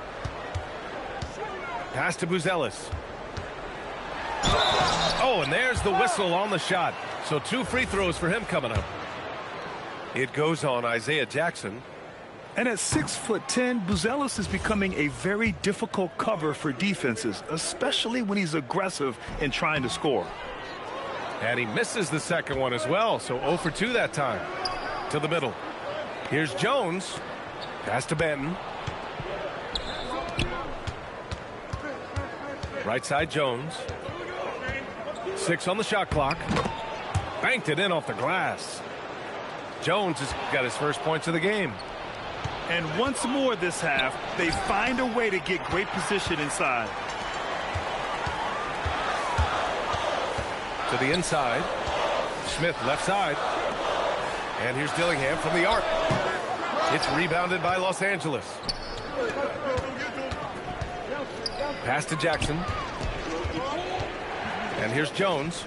Pass to Buzelis. Oh, and there's the whistle on the shot. So 2 free throws for him coming up. It goes on Isaiah Jackson. And at 6'10", Buzelis is becoming a very difficult cover for defenses, especially when he's aggressive and trying to score. And he misses the second one as well, so 0 for 2 that time. To the middle. Here's Jones. Pass to Benton. Right side Jones. 6 on the shot clock. Banked it in off the glass. Jones has got his first points of the game. And once more this half, they find a way to get great position inside. To the inside. Smith left side. And here's Dillingham from the arc. It's rebounded by Los Angeles. Pass to Jackson. And here's Jones.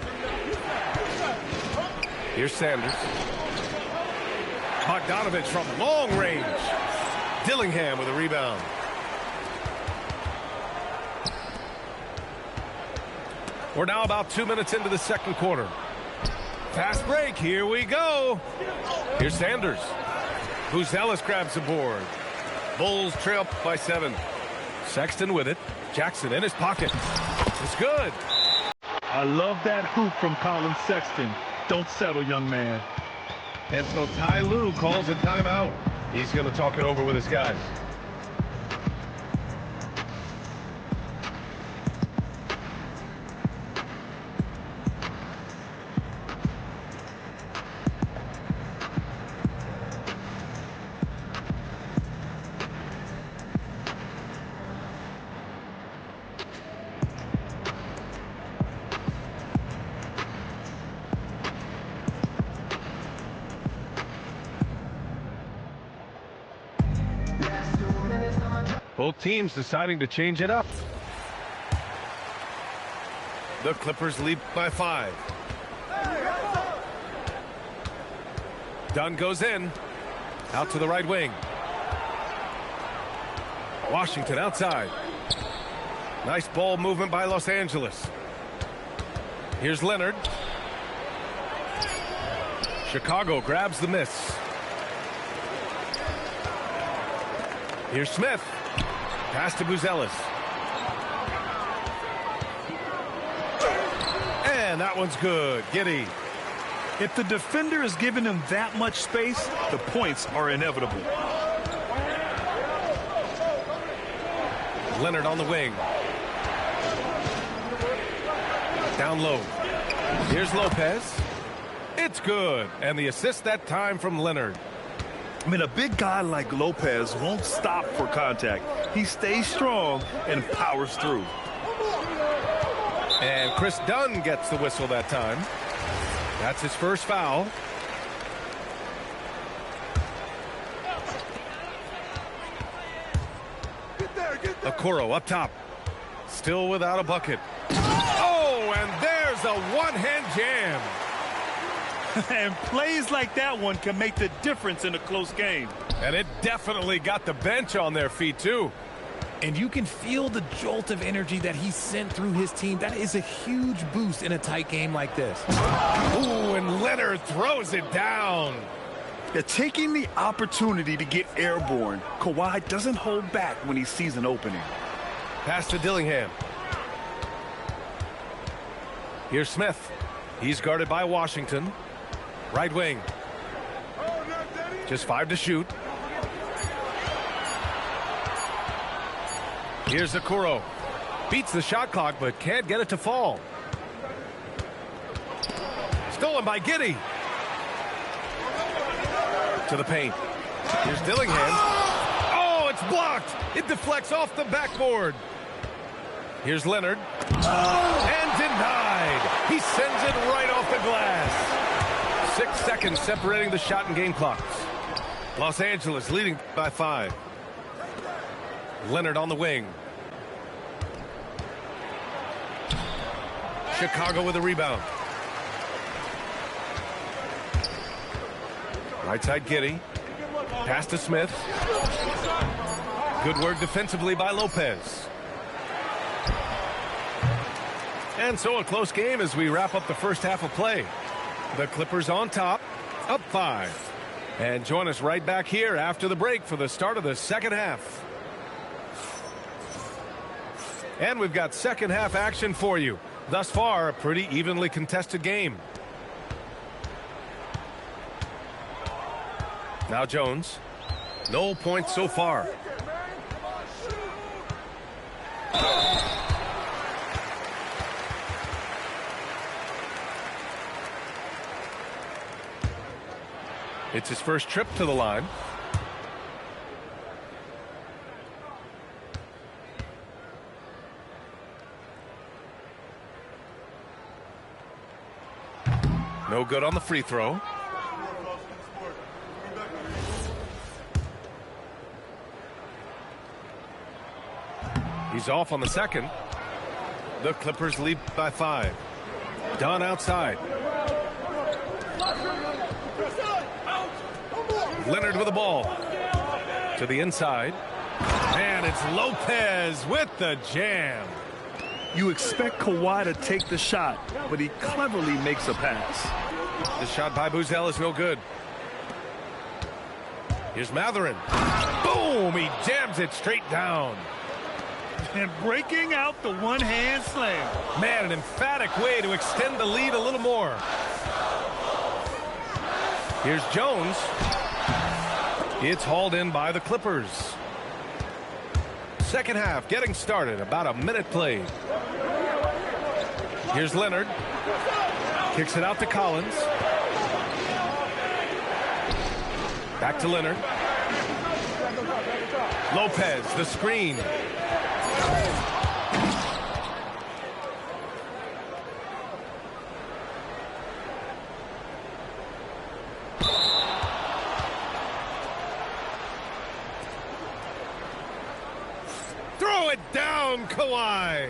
Here's Sanders. Bogdanovich from long range. Dillingham with a rebound. We're now about 2 minutes into the second quarter. Fast break, here we go. Here's Sanders. Buzelis grabs the board. Bulls trail by 7. Sexton with it. Jackson in his pocket. It's good. I love that hoop from Colin Sexton. Don't settle, young man. And so Ty Lue calls a timeout. He's going to talk it over with his guys. Both teams deciding to change it up. The Clippers lead by 5. Dunn goes in. Out to the right wing. Washington outside. Nice ball movement by Los Angeles. Here's Leonard. Chicago grabs the miss. Here's Smith. Pass to Buzelis. And that one's good. Giddey. If the defender is giving him that much space, the points are inevitable. Leonard on the wing. Down low. Here's Lopez. It's good. And the assist that time from Leonard. I mean, a big guy like Lopez won't stop for contact. He stays strong and powers through. And Chris Dunn gets the whistle that time. That's his first foul. Okoro up top. Still without a bucket. Oh, and there's a one-hand jam. And plays like that one can make the difference in a close game. And it definitely got the bench on their feet, too. And you can feel the jolt of energy that he sent through his team. That is a huge boost in a tight game like this. Ooh, and Leonard throws it down. They're taking the opportunity to get airborne. Kawhi doesn't hold back when he sees an opening. Pass to Dillingham. Here's Smith. He's guarded by Washington. Right wing. Just 5 to shoot. Here's Okoro. Beats the shot clock, but can't get it to fall. Stolen by Giddey. To the paint. Here's Dillingham. Oh, it's blocked. It deflects off the backboard. Here's Leonard. And denied. He sends it right off the glass. 6 seconds separating the shot and game clocks. Los Angeles leading by 5. Leonard on the wing. Chicago with a rebound. Right side Giddey. Pass to Smith. Good work defensively by Lopez. And so a close game as we wrap up the first half of play. The Clippers on top, up 5. And join us right back here after the break for the start of the second half. And we've got second half action for you. Thus far, a pretty evenly contested game. Now Jones. No points so far. It's his first trip to the line. No good on the free throw. He's off on the second. The Clippers lead by 5. Dunn outside. Leonard with the ball. To the inside. And it's Lopez with the jam. You expect Kawhi to take the shot, but he cleverly makes a pass. The shot by Buzel is no good. Here's Matherin. Boom! He jams it straight down. And breaking out the one-hand slam. Man, an emphatic way to extend the lead a little more. Here's Jones. It's hauled in by the Clippers. Second half getting started. About a minute played. Here's Leonard. Kicks it out to Collins. Back to Leonard. Lopez, the screen. Throw it down, Kawhi.